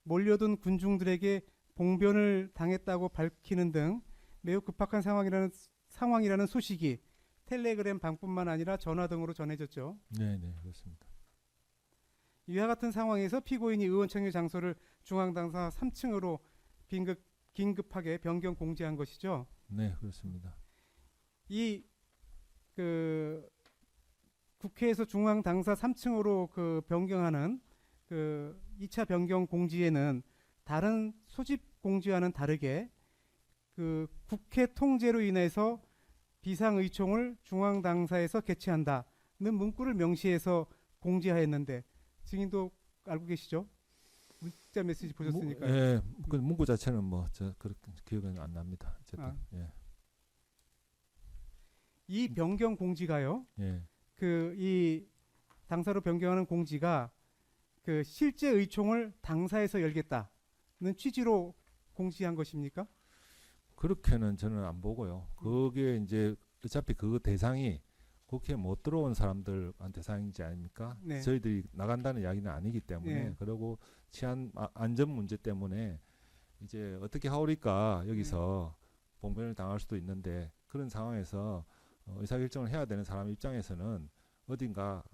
몰려든 군중들에게 봉변을 당했다고 밝히는 등 매우 급박한 상황이라는 소식이 텔레그램 방뿐만 아니라 전화 등으로 전해졌죠. 네, 네, 그렇습니다. 이와 같은 상황에서 피고인이 의원총회 장소를 중앙당사 3층으로 긴급하게 변경 공지한 것이죠. 네, 그렇습니다. 이 그 국회에서 중앙당사 3층으로 그 변경하는 그 2차 변경 공지에는 다른 소집 공지와는 다르게 그 국회 통제로 인해서 비상의총을 중앙당사에서 개최한다는 문구를 명시해서 공지하였는데 증인도 알고 계시죠? 문자 메시지 보셨으니까. 예, 그 문구 자체는 뭐 저 그렇게 기억은 안 납니다. 어쨌든 아. 예, 이 변경 공지가요. 예, 그 이 당사로 변경하는 공지가 그 실제 의총을 당사에서 열겠다는 취지로 공지한 것입니까? 그렇게는 저는 안 보고요. 그게 이제 어차피 그 대상이 국회에 못 들어온 사람들한 대상이지 아닙니까? 네. 저희들이 나간다는 이야기는 아니기 때문에 네. 그리고 치안 안전 문제 때문에 이제 어떻게 하오리까 여기서 봉변을 당할 수도 있는데 그런 상황에서 의사결정을 해야 되는 사람 입장에서는 어딘가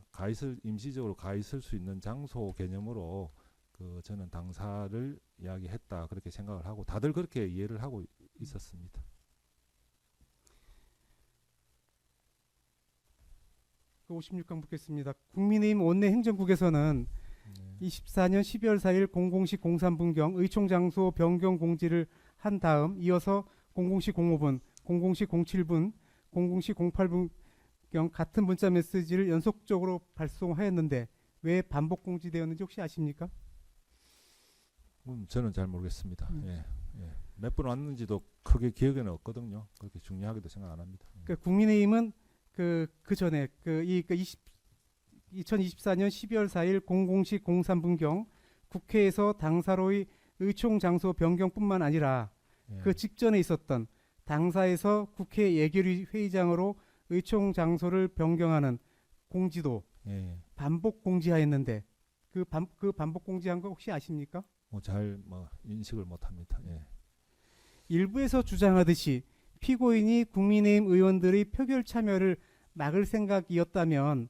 임시적으로 가 있을 수 있는 장소 개념으로 그 저는 당사를 이야기했다 그렇게 생각을 하고 다들 그렇게 이해를 하고 있었습니다. 그 56강 묻겠습니다. 국민의힘 원내행정국에서는 24년 12월 4일 00시 03분경 의총 장소 변경 공지를 한 다음 이어서 00시 05분, 00시 07분, 00시 08분경 같은 문자 메시지를 연속적으로 발송하였는데 왜 반복 공지되었는지 혹시 아십니까? 저는 잘 모르겠습니다. 음. 예, 예. 몇 번 왔는지도 크게 기억에는 없거든요. 그렇게 중요하게도 생각 안 합니다. 그 국민의힘은 그 전에 2024년 12월 4일 00시 03분경 국회에서 당사로의 의총 장소 변경뿐만 아니라 예. 그 직전에 있었던 당사에서 국회 예결위 회의장으로 의총 장소를 변경하는 공지도 예. 반복 공지하였는데 그 반복 공지한 거 혹시 아십니까? 잘 인식을 못합니다. 예. 일부에서 주장하듯이 피고인이 국민의힘 의원들의 표결 참여를 막을 생각이었다면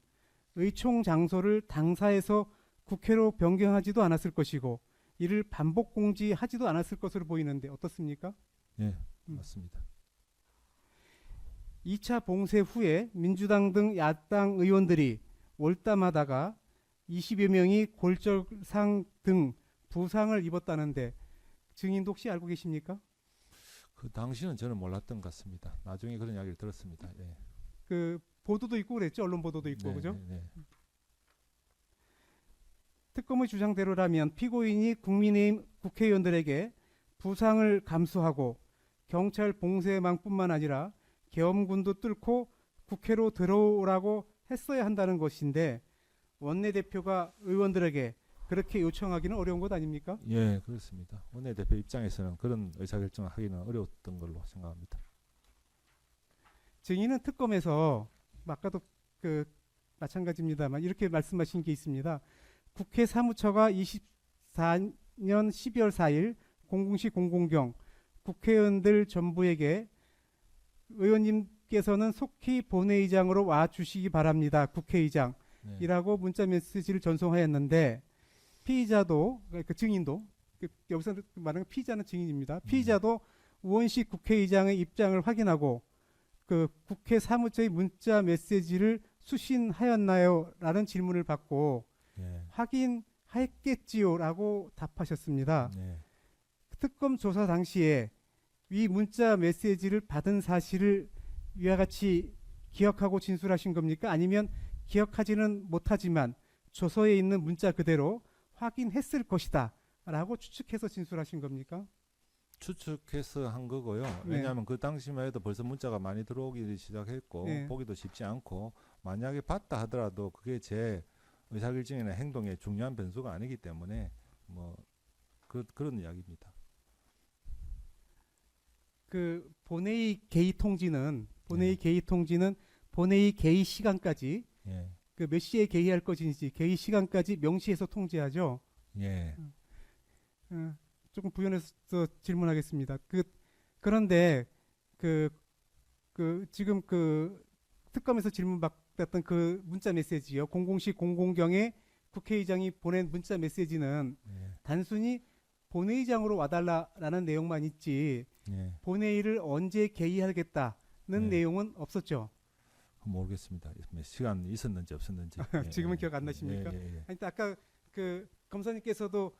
의총 장소를 당사에서 국회로 변경하지도 않았을 것이고 이를 반복 공지하지도 않았을 것으로 보이는데 어떻습니까? 예, 맞습니다. 2차 봉쇄 후에 민주당 등 야당 의원들이 월담하다가 20여 명이 골절상 등 부상을 입었다는데 증인도 혹시 알고 계십니까? 그 당시는 저는 몰랐던 것 같습니다. 나중에 그런 이야기를 들었습니다. 예. 그 보도도 있고 그랬죠. 언론 보도도 있고 네, 그죠? 네, 네. 특검의 주장대로라면 피고인이 국민의힘 국회의원들에게 부상을 감수하고 경찰 봉쇄망뿐만 아니라 계엄군도 뚫고 국회로 들어오라고 했어야 한다는 것인데 원내대표가 의원들에게 그렇게 요청하기는 어려운 것 아닙니까? 예, 그렇습니다. 원내대표 입장에서는 그런 의사결정을 하기는 어려웠던 걸로 생각합니다. 증인은 특검에서 아까도 마찬가지입니다만 이렇게 말씀하신 게 있습니다. 국회 사무처가 24년 12월 4일 00시 00경 국회의원들 전부에게 의원님께서는 속히 본회의장으로 와 주시기 바랍니다. 국회의장. 네. 이라고 문자 메시지를 전송하였는데 피의자도 그 증인도 여기서 말하는 피의자는 증인입니다. 피의자도 우원식 국회의장의 입장을 확인하고 그 국회 사무처의 문자 메시지를 수신하였나요? 라는 질문을 받고 예. 확인했겠지요라고 답하셨습니다. 네. 특검 조사 당시에 이 문자 메시지를 받은 사실을 위와 같이 기억하고 진술하신 겁니까? 아니면 기억하지는 못하지만 조서에 있는 문자 그대로 확인했을 것이다 라고 추측해서 진술하신 겁니까? 추측해서 한 거고요. 네. 왜냐하면 그 당시만 해도 벌써 문자가 많이 들어오기 시작했고 네. 보기도 쉽지 않고 만약에 봤다 하더라도 그게 제 의사결정이나 행동에 중요한 변수가 아니기 때문에 뭐 그런 이야기입니다. 그 본회의 개의 통지는 네. 본회의 개의 시간까지 예. 그 몇 시에 개의할 것인지 개의 시간까지 명시해서 통지하죠. 예. 조금 부연해서 질문하겠습니다. 그런데 지금 특검에서 질문받았던 그 문자 메시지요. 00시 00경에 국회의장이 보낸 문자 메시지는 예. 단순히 본회의장으로 와달라라는 내용만 있지 예. 본회의를 언제 개의하겠다는 네. 내용은 없었죠. 모르겠습니다. 시간 있었는지 없었는지. 지금은 기억 안 나십니까? 예. 아니, 아까 그 검사님께서도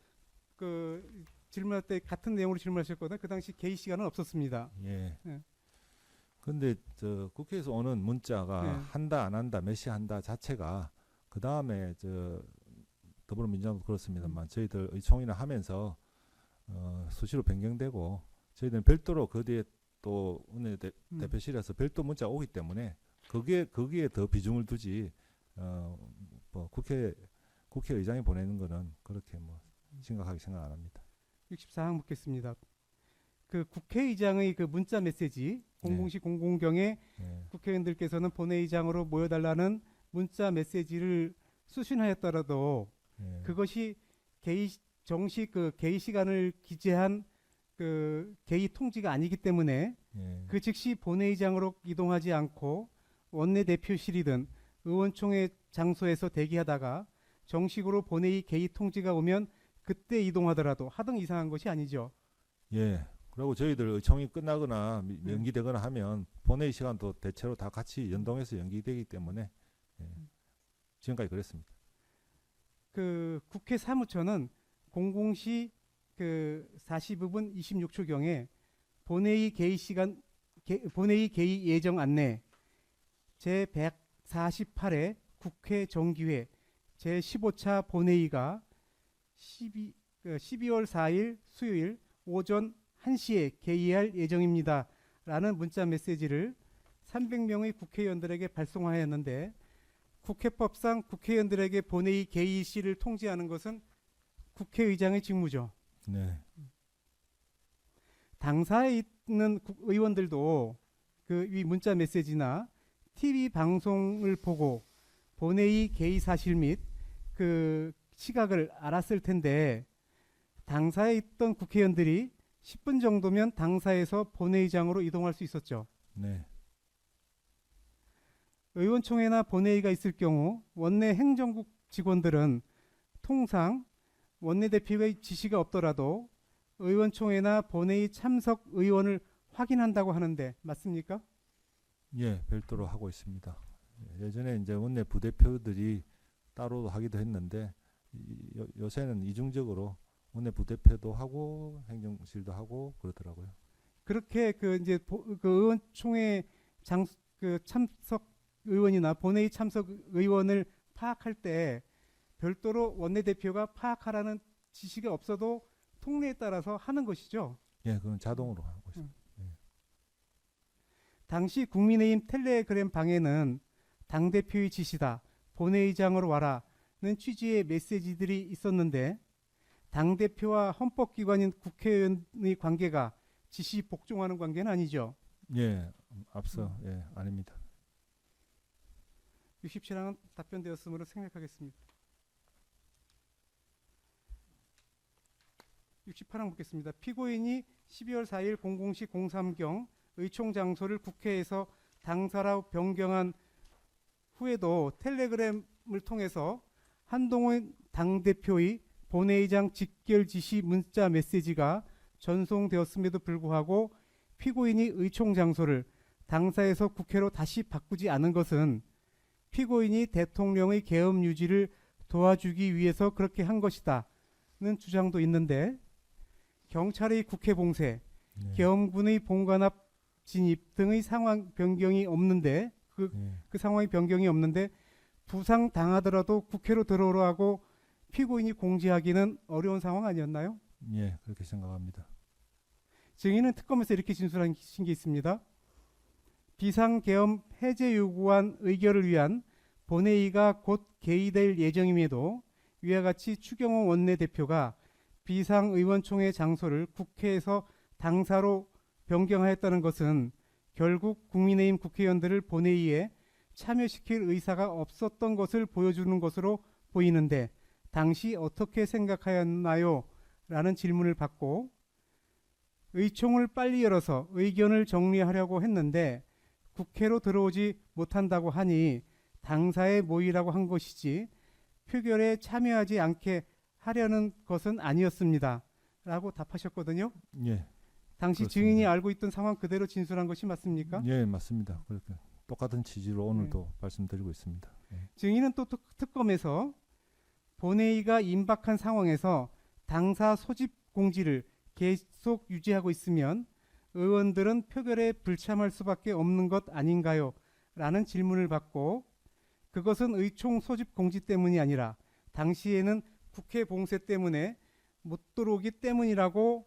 그 질문할 때 같은 내용으로 질문하셨거든요. 그 당시 개의 시간은 없었습니다. 예. 예. 근데 저 국회에서 오는 문자가 네. 한다 안 한다 몇 시 한다 자체가 그 다음에 저 더불어민주당도 그렇습니다만 저희들 의총이나 하면서 수시로 변경되고 저희들은 별도로 그 뒤에 또 대표실에서 별도 문자 오기 때문에 거기에 더 비중을 두지 뭐 국회의장이 보내는 거는 그렇게 뭐 심각하게 생각 안 합니다. 64항 묻겠습니다. 그 국회의장의 그 문자 메시지 00시 00경에 예. 국회의원들께서는 본회의장으로 모여달라는 문자 메시지를 수신하였더라도 예. 그것이 정식 그 개의 시간을 기재한 그 개의 통지가 아니기 때문에 예. 그 즉시 본회의장으로 이동하지 않고 원내대표실이든 의원총회 장소에서 대기하다가 정식으로 본회의 개의 통지가 오면 그때 이동하더라도 하등 이상한 것이 아니죠. 예. 그리고 저희들 의총이 끝나거나 연기되거나 하면 본회의 시간도 대체로 다 같이 연동해서 연기되기 때문에 지금까지 그랬습니다. 그 국회 사무처는 00시 그 45분 26초경에 본회의 개의 예정 안내 제 148회 국회 정기회 제 15차 본회의가 12월 4일 수요일 오전 1시에 개의할 예정입니다. 라는 문자 메시지를 300명의 국회의원들에게 발송하였는데 국회법상 국회의원들에게 본회의 개의 시를 통지하는 것은 국회의장의 직무죠. 네. 당사에 있는 의원들도 그 이 문자 메시지나 TV 방송을 보고 본회의 개의 사실 및 그 시각을 알았을 텐데 당사에 있던 국회의원들이 10분 정도면 당사에서 본회의장으로 이동할 수 있었죠. 네. 의원총회나 본회의가 있을 경우 원내 행정국 직원들은 통상 원내대표의 지시가 없더라도 의원총회나 본회의 참석 의원을 확인한다고 하는데 맞습니까? 예, 별도로 하고 있습니다. 예전에 이제 원내 부대표들이 따로 하기도 했는데 요새는 이중적으로 원내 부대표도 하고 행정실도 하고 그러더라고요. 그렇게 그 이제 그 의원총회 참석 의원이나 본회의 참석 의원을 파악할 때 별도로 원내대표가 파악하라는 지시가 없어도 통례에 따라서 하는 것이죠. 예, 그건 자동으로 하고 있습니다. 당시 국민의힘 텔레그램 방에는 당대표의 지시다, 본회의장으로 와라는 취지의 메시지들이 있었는데 당대표와 헌법기관인 국회의원의 관계가 지시 복종하는 관계는 아니죠. 예, 앞서 예, 아닙니다. 67항은 답변되었으므로 생략하겠습니다. 68항 묻겠습니다. 피고인이 12월 4일 00시 03경 의총 장소를 국회에서 당사로 변경한 후에도 텔레그램을 통해서 한동훈 당대표의 본회의장 직결 지시 문자 메시지가 전송되었음에도 불구하고 피고인이 의총 장소를 당사에서 국회로 다시 바꾸지 않은 것은 피고인이 대통령의 계엄 유지를 도와주기 위해서 그렇게 한 것이다는 주장도 있는데 경찰의 국회 봉쇄, 예, 계엄군의 봉관합 진입 등의 상황 변경이 없는데 그 상황의 변경이 없는데 부상 당하더라도 국회로 들어오라 하고 피고인이 공지하기는 어려운 상황 아니었나요? 예, 그렇게 생각합니다. 증인은 특검에서 이렇게 진술하신 게 있습니다. 비상계엄 해제 요구안 의결을 위한 본회의가 곧 개의될 예정임에도 위와 같이 추경호 원내대표가 비상의원총회 장소를 국회에서 당사로 변경하였다는 것은 결국 국민의힘 국회의원들을 본회의에 참여시킬 의사가 없었던 것을 보여주는 것으로 보이는데 당시 어떻게 생각하였나요? 라는 질문을 받고 의총을 빨리 열어서 의견을 정리하려고 했는데 국회로 들어오지 못한다고 하니 당사에 모이라고 한 것이지 표결에 참여하지 않게 하려는 것은 아니었습니다. 라고 답하셨거든요. 예, 당시 그렇습니다. 증인이 알고 있던 상황 그대로 진술한 것이 맞습니까? 예, 맞습니다. 그렇게 똑같은 취지로 오늘도 말씀드리고 있습니다. 예. 증인은 또 특검에서 본회의가 임박한 상황에서 당사 소집 공지를 계속 유지하고 있으면 의원들은 표결에 불참할 수밖에 없는 것 아닌가요? 라는 질문을 받고 그것은 의총 소집 공지 때문이 아니라 당시에는 국회 봉쇄 때문에 못 들어오기 때문이라고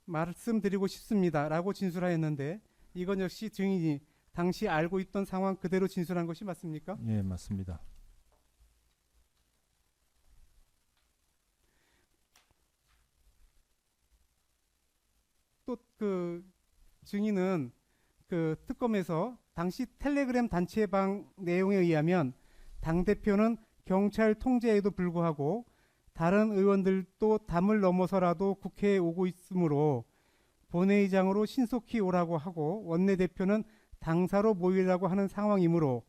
말씀드리고 싶습니다. 라고 진술하였는데 이건 역시 증인이 당시 알고 있던 상황 그대로 진술한 것이 맞습니까? 예, 맞습니다. 또 그 증인은 그 특검에서 당시 텔레그램 단체방 내용에 의하면 당대표는 경찰 통제에도 불구하고 다른 의원들도 담을 넘어서라도 국회에 오고 있으므로 본회의장으로 신속히 오라고 하고 원내대표는 당사로 모이라고 하는 상황이므로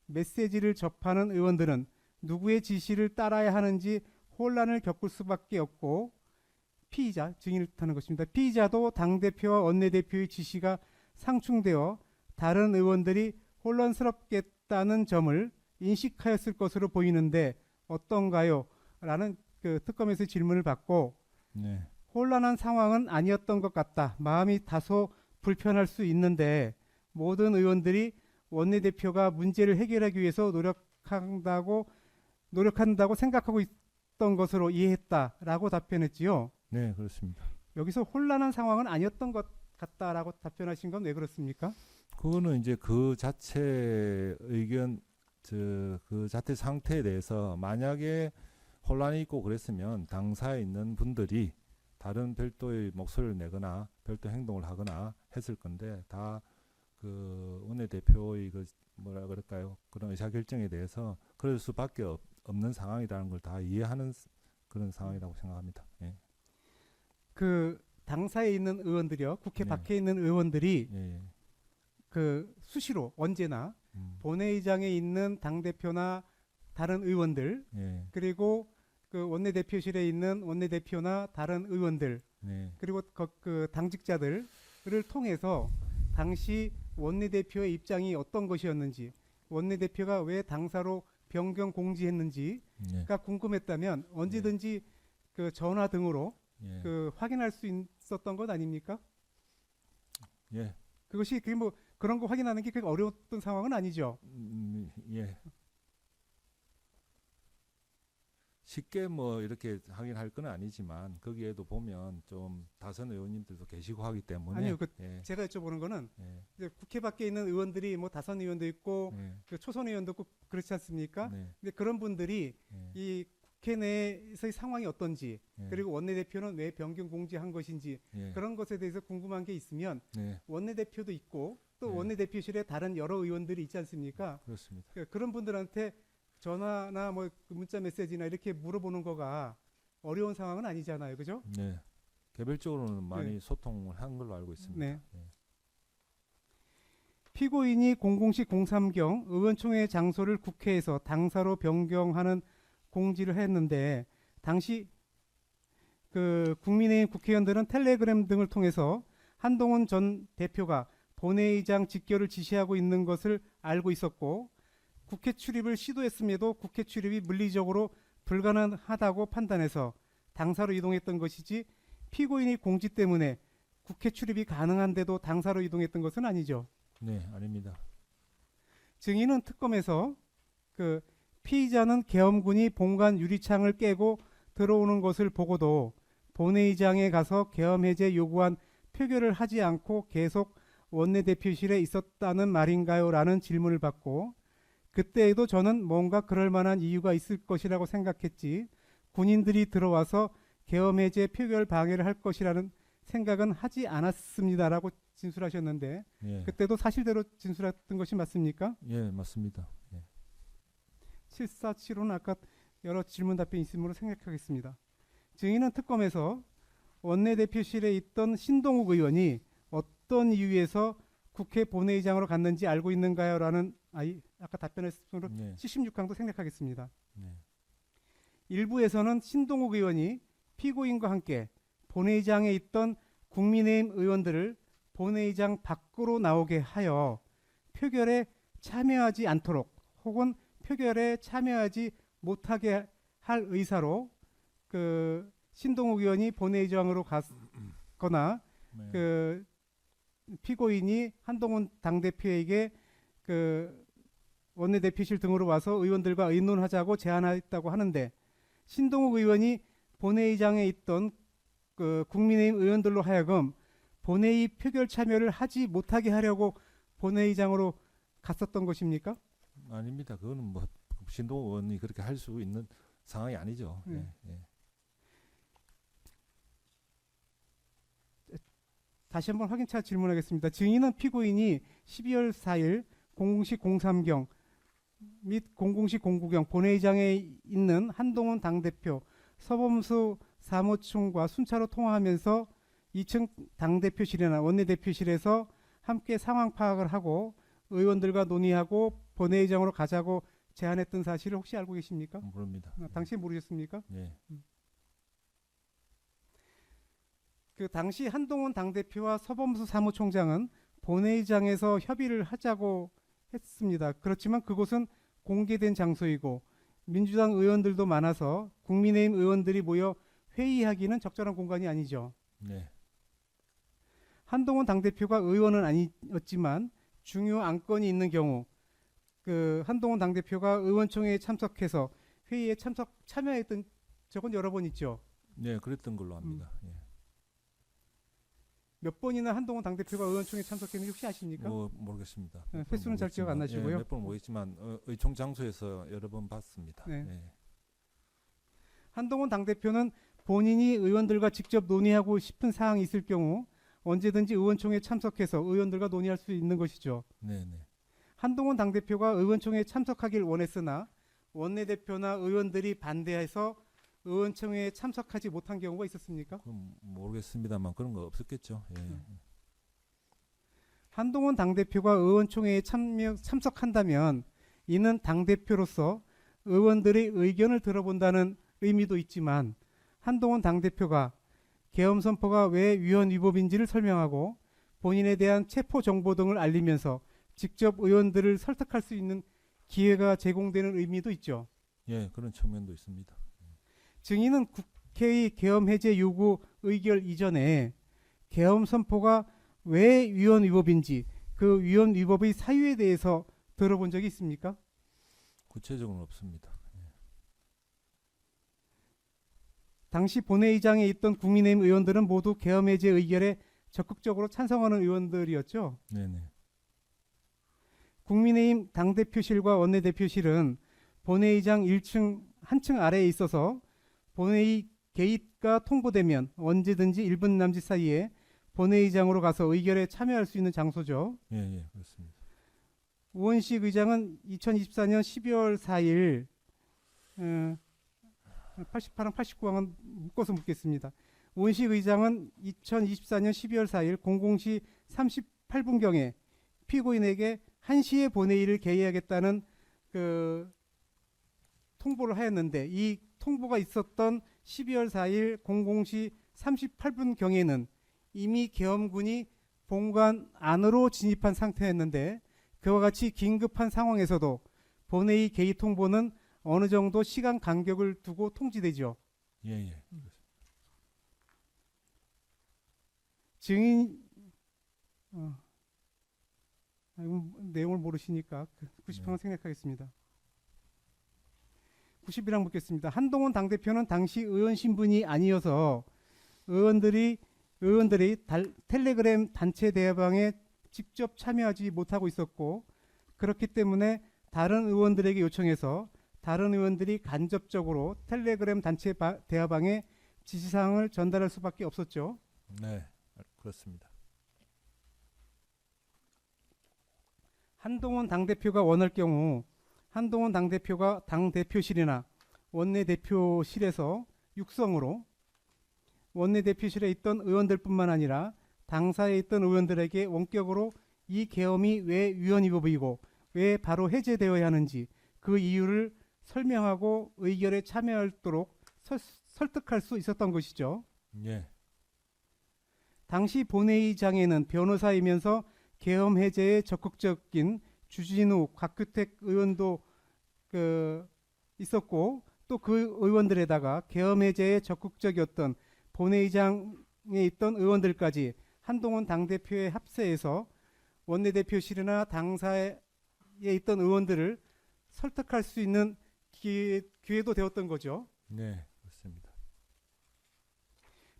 메시지를 접하는 의원들은 누구의 지시를 따라야 하는지 혼란을 겪을 수밖에 없고 피의자, 증인을 뜻하는 것입니다. 피의자도 당대표와 원내대표의 지시가 상충되어 다른 의원들이 혼란스럽겠다는 점을 인식하였을 것으로 보이는데 어떤가요? 라는 그 특검에서 질문을 받고 네, 혼란한 상황은 아니었던 것 같다. 마음이 다소 불편할 수 있는데 모든 의원들이 원내대표가 문제를 해결하기 위해서 노력한다고 생각하고 있던 것으로 이해했다라고 답변했지요. 네, 그렇습니다. 여기서 혼란한 상황은 아니었던 것 같다라고 답변하신 건 왜 그렇습니까? 그거는 이제 그 자체 의견, 그 자체 상태에 대해서 만약에 혼란이 있고 그랬으면 당사에 있는 분들이 다른 별도의 목소리를 내거나 별도 행동을 하거나 했을 건데 다 그 원내대표의 그 뭐라 그럴까요? 그런 의사결정에 대해서 그럴 수밖에 없는 상황이라는 걸 다 이해하는 그런 상황이라고 생각합니다. 예. 그 당사에 있는 의원들이요, 국회 네. 밖에 있는 의원들이 예, 예. 그 수시로 언제나 음, 본회의장에 있는 당 대표나 다른 의원들 예, 그리고 그 원내대표실에 있는 원내대표나 다른 의원들 네, 그리고 그 당직자들을 통해서 당시 원내대표의 입장이 어떤 것이었는지 원내대표가 왜 당사로 변경 공지했는지가 예, 궁금했다면 언제든지 그 전화 등으로 예, 그 확인할 수 있었던 것 아닙니까? 예, 그것이 그게 뭐 그런 거 확인하는 게 그렇게 어려웠던 상황은 아니죠. 예. 쉽게 뭐 이렇게 하긴 할 건 아니지만 거기에도 보면 좀 다선 의원님들도 계시고 하기 때문에 아니요, 예, 제가 여쭤보는 거는 예, 이제 국회 밖에 있는 의원들이 뭐 다선 의원도 있고 예, 그 초선 의원도 있고 그렇지 않습니까? 네, 근데 그런 분들이 예, 이 국회 내에서의 상황이 어떤지 예, 그리고 원내대표는 왜 변경 공지한 것인지 예, 그런 것에 대해서 궁금한 게 있으면 네, 원내대표도 있고 또 네. 원내대표실에 다른 여러 의원들이 있지 않습니까? 그렇습니다. 그런 분들한테 전화나 뭐 문자 메시지나 이렇게 물어보는 거가 어려운 상황은 아니잖아요. 그죠? 네, 개별적으로는 많이 소통을 한 걸로 알고 있습니다. 네. 예. 피고인이 00시 03경 의원총회 장소를 국회에서 당사로 변경하는 공지를 했는데 당시 그 국민의힘 국회의원들은 텔레그램 등을 통해서 한동훈 전 대표가 본회의장 직결을 지시하고 있는 것을 알고 있었고 국회 출입을 시도했음에도 국회 출입이 물리적으로 불가능하다고 판단해서 당사로 이동했던 것이지 피고인이 공지 때문에 국회 출입이 가능한데도 당사로 이동했던 것은 아니죠. 네, 아닙니다. 증인은 특검에서 그 피의자는 계엄군이 본관 유리창을 깨고 들어오는 것을 보고도 본회의장에 가서 계엄 해제 요구안 표결을 하지 않고 계속 원내대표실에 있었다는 말인가요? 라는 질문을 받고 그때에도 저는 뭔가 그럴 만한 이유가 있을 것이라고 생각했지 군인들이 들어와서 계엄 해제 표결 방해를 할 것이라는 생각은 하지 않았습니다라고 진술하셨는데 예, 그때도 사실대로 진술했던 것이 맞습니까? 예, 맞습니다. 예. 7475는 아까 여러 질문 답변이 있으므로 생략하겠습니다. 증인은 특검에서 원내대표실에 있던 신동욱 의원이 어떤 이유에서 국회 본회의장으로 갔는지 알고 있는가요? 라는 아까 답변했으므로 네, 76항도 생략하겠습니다. 네, 일부에서는 신동욱 의원이 피고인과 함께 본회의장에 있던 국민의힘 의원들을 본회의장 밖으로 나오게 하여 표결에 참여하지 않도록 혹은 표결에 참여하지 못하게 할 의사로 그 신동욱 의원이 본회의장으로 갔거나 네. 그 피고인이 한동훈 당대표에게 그 원내대표실 등으로 와서 의원들과 의논하자고 제안했다고 하는데 신동욱 의원이 본회의장에 있던 그 국민의힘 의원들로 하여금 본회의 표결 참여를 하지 못하게 하려고 본회의장으로 갔었던 것입니까? 아닙니다. 그거는 뭐 신동 의원이 그렇게 할 수 있는 상황이 아니죠. 네. 예, 예. 다시 한번 확인차 질문하겠습니다. 증인은 피고인이 12월 4일 00시 03경 및 00시 09경 본회의장에 있는 한동훈 당대표, 서범수 사무총과 순차로 통화하면서 2층 당대표실이나 원내대표실에서 함께 상황 파악을 하고 의원들과 논의하고 본회의장으로 가자고 제안했던 사실을 혹시 알고 계십니까? 모릅니다. 당시 모르셨습니까? 예, 그 당시 한동훈 당대표와 서범수 사무총장은 본회의장에서 협의를 하자고 했습니다. 그렇지만 그곳은 공개된 장소이고 민주당 의원들도 많아서 국민의힘 의원들이 모여 회의하기는 적절한 공간이 아니죠. 네, 한동훈 당대표가 의원은 아니었지만 중요 안건이 있는 경우 그 한동훈 당대표가 의원총회에 참석해서 회의에 참여했던 적은 여러 번 있죠. 네, 그랬던 걸로 압니다. 예. 몇 번이나 한동훈 당대표가 의원총회에 참석했는지 혹시 아십니까? 뭐 모르겠습니다. 네, 몇 번 횟수는 잘 기억 안 모르겠지만, 나시고요. 예, 몇 번 모르겠지만 의총 장소에서 여러 번 봤습니다. 네. 예. 한동훈 당대표는 본인이 의원들과 직접 논의하고 싶은 사항이 있을 경우 언제든지 의원총회에 참석해서 의원들과 논의할 수 있는 것이죠. 네, 네. 한동훈 당대표가 의원총회에 참석하길 원했으나 원내대표나 의원들이 반대해서 의원총회에 참석하지 못한 경우가 있었습니까? 그럼 모르겠습니다만 그런 거 없었겠죠. 예. 한동훈 당대표가 의원총회에 참석한다면 이는 당대표로서 의원들의 의견을 들어본다는 의미도 있지만 한동훈 당대표가 계엄 선포가 왜 위헌 위법인지를 설명하고 본인에 대한 체포 정보 등을 알리면서 직접 의원들을 설득할 수 있는 기회가 제공되는 의미도 있죠. 예, 그런 측면도 있습니다. 증인은 국회의 계엄 해제 요구 의결 이전에 계엄 선포가 왜 위헌 위법인지 그 위헌 위법의 사유에 대해서 들어본 적이 있습니까? 구체적으로는 없습니다. 당시 본회의장에 있던 국민의힘 의원들은 모두 계엄 해제 의결에 적극적으로 찬성하는 의원들이었죠. 네네. 국민의힘 당대표실과 원내대표실은 본회의장 1층 한층 아래에 있어서 본회의 개입가 통보되면 언제든지 1분 남짓 사이에 본회의장으로 가서 의결에 참여할 수 있는 장소죠. 예, 예, 그렇습니다. 우원식 의장은 2024년 12월 4일 88항 89항은 묶어서 묻겠습니다. 우원식 의장은 2024년 12월 4일 00시 38분경에 피고인에게 1시에 본회의를 개의하겠다는 그 통보를 하였는데 이 통보가 있었던 12월 4일 00시 38분경에는 이미 계엄군이 본관 안으로 진입한 상태였는데 그와 같이 긴급한 상황에서도 본회의 개의 통보는 어느 정도 시간 간격을 두고 통지되죠. 예, 예. 증인 내용을 모르시니까 90항 생략하겠습니다. 91항 묻겠습니다. 한동훈 당대표는 당시 의원 신분이 아니어서 의원들이 텔레그램 단체 대화방에 직접 참여하지 못하고 있었고 그렇기 때문에 다른 의원들에게 요청해서 다른 의원들이 간접적으로 텔레그램 단체 대화방에 지시사항을 전달할 수밖에 없었죠. 네, 그렇습니다. 한동훈 당대표가 원할 경우 한동훈 당대표가 당대표실이나 원내대표실에서 육성으로 원내대표실에 있던 의원들뿐만 아니라 당사에 있던 의원들에게 원격으로 이 계엄이 왜 위헌위법이고 왜 바로 해제되어야 하는지 그 이유를 설명하고 의결에 참여하도록 설득할 수 있었던 것이죠. 예, 당시 본회의장에는 변호사이면서 계엄 해제에 적극적인 주진우, 곽규택 의원도 있었고 또 그 의원들에다가 계엄 해제에 적극적이었던 본회의장에 있던 의원들까지 한동훈 당대표의 합세해서 원내대표실이나 당사에 있던 의원들을 설득할 수 있는 기회도 되었던 거죠. 네, 그렇습니다.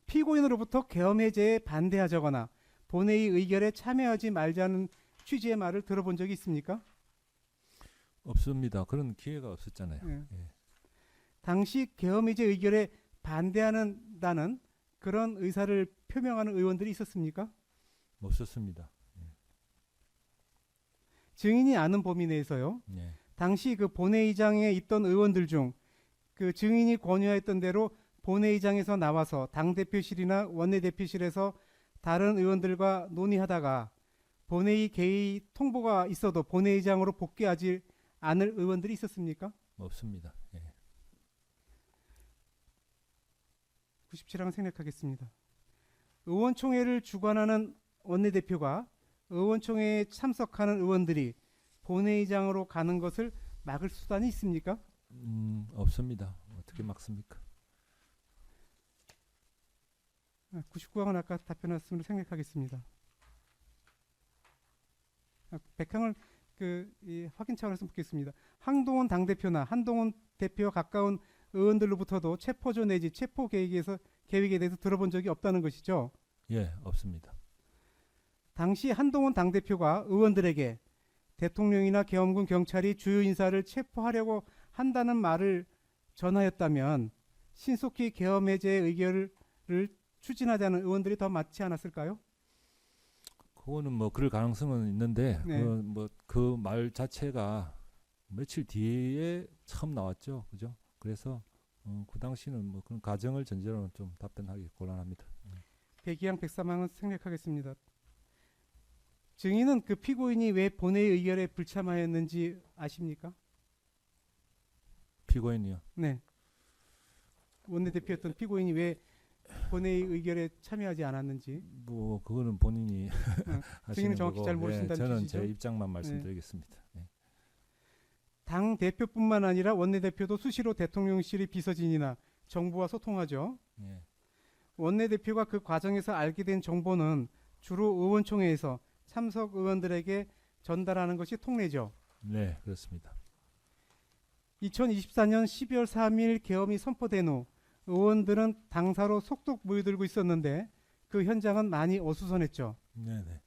피고인으로부터 계엄 해제에 반대하자거나 본회의 의결에 참여하지 말자는 취지의 말을 들어본 적이 있습니까? 없습니다. 그런 기회가 없었잖아요. 예. 예. 당시 계엄 해제 의결에 반대한다는 그런 의사를 표명하는 의원들이 있었습니까? 없었습니다. 증인이 아는 범위 내에서요. 예. 당시 그 본회의장에 있던 의원들 중 그 증인이 권유했던 대로 본회의장에서 나와서 당대표실이나 원내대표실에서 다른 의원들과 논의하다가 본회의 개의 통보가 있어도 본회의장으로 복귀하지 않을 의원들이 있었습니까? 없습니다. 예. 97항 생략하겠습니다. 의원총회를 주관하는 원내대표가 의원총회에 참석하는 의원들이 본회의장으로 가는 것을 막을 수단이 있습니까? 없습니다. 어떻게 막습니까? 99항은 아까 답변했음으로 생략하겠습니다. 100항을 확인 차원에서 묻겠습니다. 한동훈 당대표나 한동훈 대표와 가까운 의원들로부터도 체포조 내지 체포 계획에 대해서 들어본 적이 없다는 것이죠. 예, 없습니다. 당시 한동훈 당대표가 의원들에게 대통령이나 계엄군 경찰이 주요 인사를 체포하려고 한다는 말을 전하였다면 신속히 계엄 해제 의결을 추진하자는 의원들이 더 많지 않았을까요? 그거는 뭐 그럴 가능성은 있는데 네. 그 말 자체가 며칠 뒤에 처음 나왔죠, 그죠? 그래서 그 당시는 뭐 그런 가정을 전제로는 좀 답변하기 곤란합니다. 102항 103항은 생략하겠습니다. 증인은 그 피고인이 왜 본회의 의결에 불참하였는지 아십니까? 피고인이요. 네. 원내대표였던 피고인이 왜 본회의 의결에 참여하지 않았는지. 뭐 그거는 본인이 하시는 증인은 정확히 거고, 잘 모르신다는 저는 취지죠? 제 입장만 말씀드리겠습니다. 네. 당 대표뿐만 아니라 원내대표도 수시로 대통령실의 비서진이나 정부와 소통하죠. 예. 원내대표가 그 과정에서 알게 된 정보는 주로 의원총회에서 참석 의원들에게 전달하는 것이 통례죠. 네, 그렇습니다. 2024년 12월 3일 계엄이 선포된 후 의원들은 당사로 속속 모여들고 있었는데 그 현장은 많이 어수선했죠. 네네.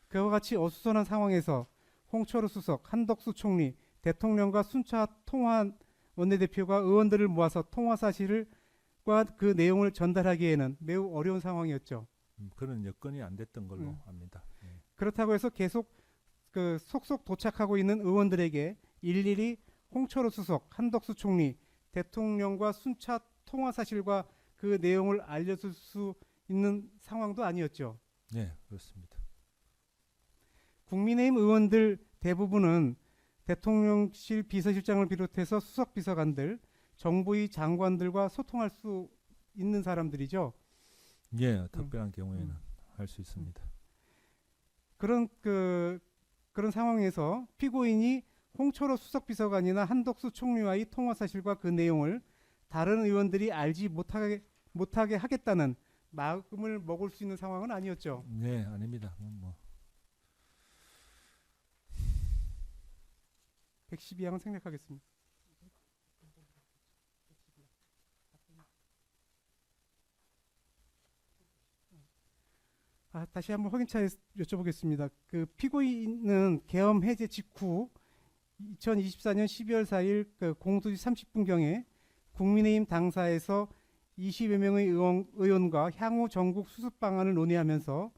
그와 같이 어수선한 상황에서 홍철호 수석, 한덕수 총리, 대통령과 순차 통화한 원내대표가 의원들을 모아서 통화 사실과 그 내용을 전달하기에는 매우 어려운 상황이었죠. 그런 여건이 안 됐던 걸로 음. 압니다. 예. 그렇다고 해서 계속 그 속속 도착하고 있는 의원들에게 일일이 홍철호 수석, 한덕수 총리, 대통령과 순차 통화 사실과 그 내용을 알려줄 수 있는 상황도 아니었죠. 네, 그렇습니다. 국민의힘 의원들 대부분은 대통령실 비서실장을 비롯해서 수석 비서관들, 정부의 장관들과 소통할 수 있는 사람들이죠. 예, 특별한 경우에는 할 수 있습니다. 그런 상황에서 피고인이 홍철호 수석 비서관이나 한덕수 총리와의 통화 사실과 그 내용을 다른 의원들이 알지 못하게 하겠다는 마음을 먹을 수 있는 상황은 아니었죠. 네, 아닙니다. 112항은 생략하겠습니다. 다시 한번 확인차에 여쭤보겠습니다. 그 피고인은 계엄 해제 직후 2024년 12월 4일 그 02시 30분경에 국민의힘 당사에서 20여 명의 의원과 향후 전국 수습 방안을 논의하면서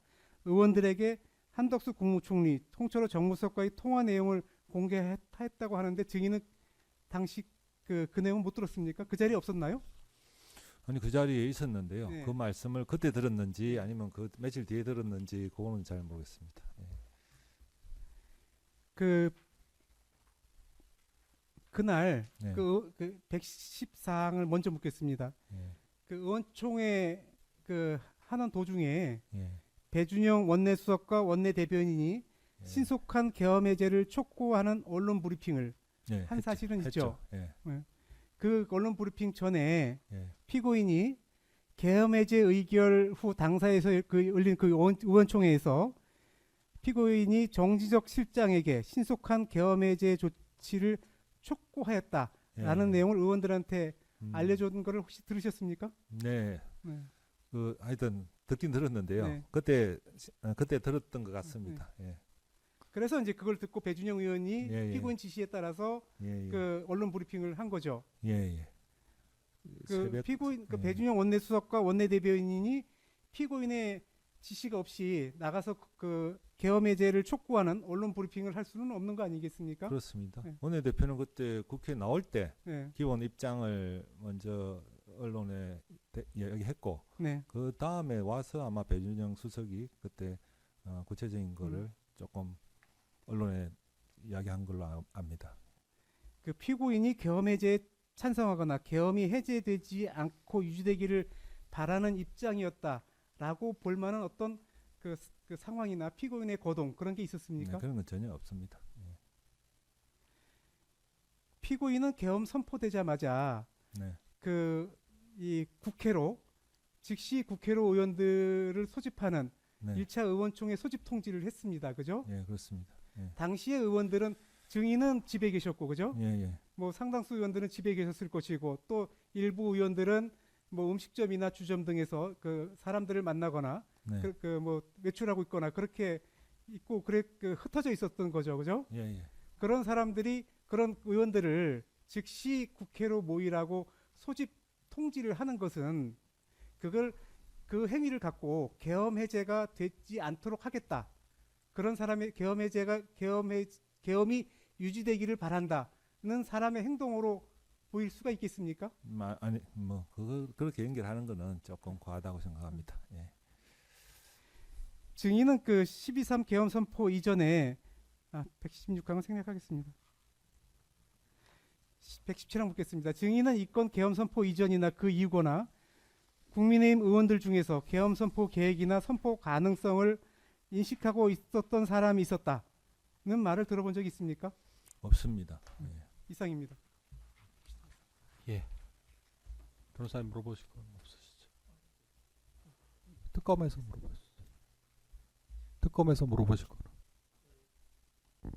의원들에게 한덕수 국무총리, 홍철호 정무수석과의 통화 내용을 공개했다고 하는데 증인은 당시 그 내용 못 들었습니까? 그 자리에 없었나요? 아니 그 자리에 있었는데요. 네. 그 말씀을 그때 들었는지 아니면 그 며칠 뒤에 들었는지 그거는 잘 모르겠습니다. 예. 그날 네. 그 114항을 먼저 묻겠습니다. 예. 그 의원총회 그 하는 도중에 예. 배준영 원내수석과 원내대변인이 예. 신속한 계엄 해제를 촉구하는 언론 브리핑을 예, 한 사실은 했죠. 있죠. 예. 그 언론 브리핑 전에 예. 피고인이 계엄 해제 의결 후 당사에서 열린 그 의원총회에서 피고인이 정지적 실장에게 신속한 계엄 해제 조치를 촉구하였다라는 예. 내용을 의원들한테 음. 알려준 거를 혹시 들으셨습니까? 네. 네. 그 하여튼 듣긴 들었는데요. 네. 그때 들었던 것 같습니다. 예. 그래서 이제 그걸 듣고 배준영 의원이 예, 예. 피고인 지시에 따라서 예. 예. 그 언론 브리핑을 한 거죠. 예. 예. 그 피고인 그 예. 배준영 원내수석과 원내대변인이 피고인의 지시가 없이 나가서 그 계엄 해제를 촉구하는 언론 브리핑을 할 수는 없는 거 아니겠습니까? 그렇습니다. 네. 원내대표는 그때 국회 나올 때 네. 기본 입장을 먼저 언론에 이야기했고 네. 그 다음에 와서 아마 배준영 수석이 그때 구체적인 거를 조금 언론에 이야기한 걸로 압니다. 그 피고인이 계엄 해제에 찬성하거나 계엄이 해제되지 않고 유지되기를 바라는 입장이었다라고 볼 만한 어떤 그 상황이나 피고인의 거동 그런 게 있었습니까? 네, 그런 건 전혀 없습니다. 예. 피고인은 계엄 선포되자마자 네. 이 국회로 즉시 국회로 의원들을 소집하는 네. 1차 의원총회 소집 통지를 했습니다. 그죠? 예, 그렇습니다. 예. 당시에 의원들은 증인은 집에 계셨고 그죠? 예, 예. 뭐 상당수 의원들은 집에 계셨을 것이고 또 일부 의원들은 뭐 음식점이나 주점 등에서 그 사람들을 만나거나 네. 뭐 외출하고 있거나 그렇게 있고 흩어져 있었던 거죠. 그죠? 예, 예. 그런 사람들이 그런 의원들을 즉시 국회로 모이라고 소집 통지를 하는 것은 그 행위를 갖고 계엄 해제가 되지 않도록 하겠다. 그런 사람의 계엄이 유지되기를 바란다는 사람의 행동으로 보일 수가 있겠습니까? 아니 뭐 그렇게 연결하는 거는 조금 과하다고 생각합니다. 예. 증인은 그 12.3 계엄 선포 이전에 116항은 생략하겠습니다. 117항 묻겠습니다. 증인은 이건 계엄 선포 이전이나 그 이후거나 국민의힘 의원들 중에서 계엄 선포 계획이나 선포 가능성을 인식하고 있었던 사람이 있었다는 말을 들어본 적이 있습니까? 없습니다. 예. 이상입니다. 변호사님 물어보실 건 없으시죠? 특검에서 물어보실 거는.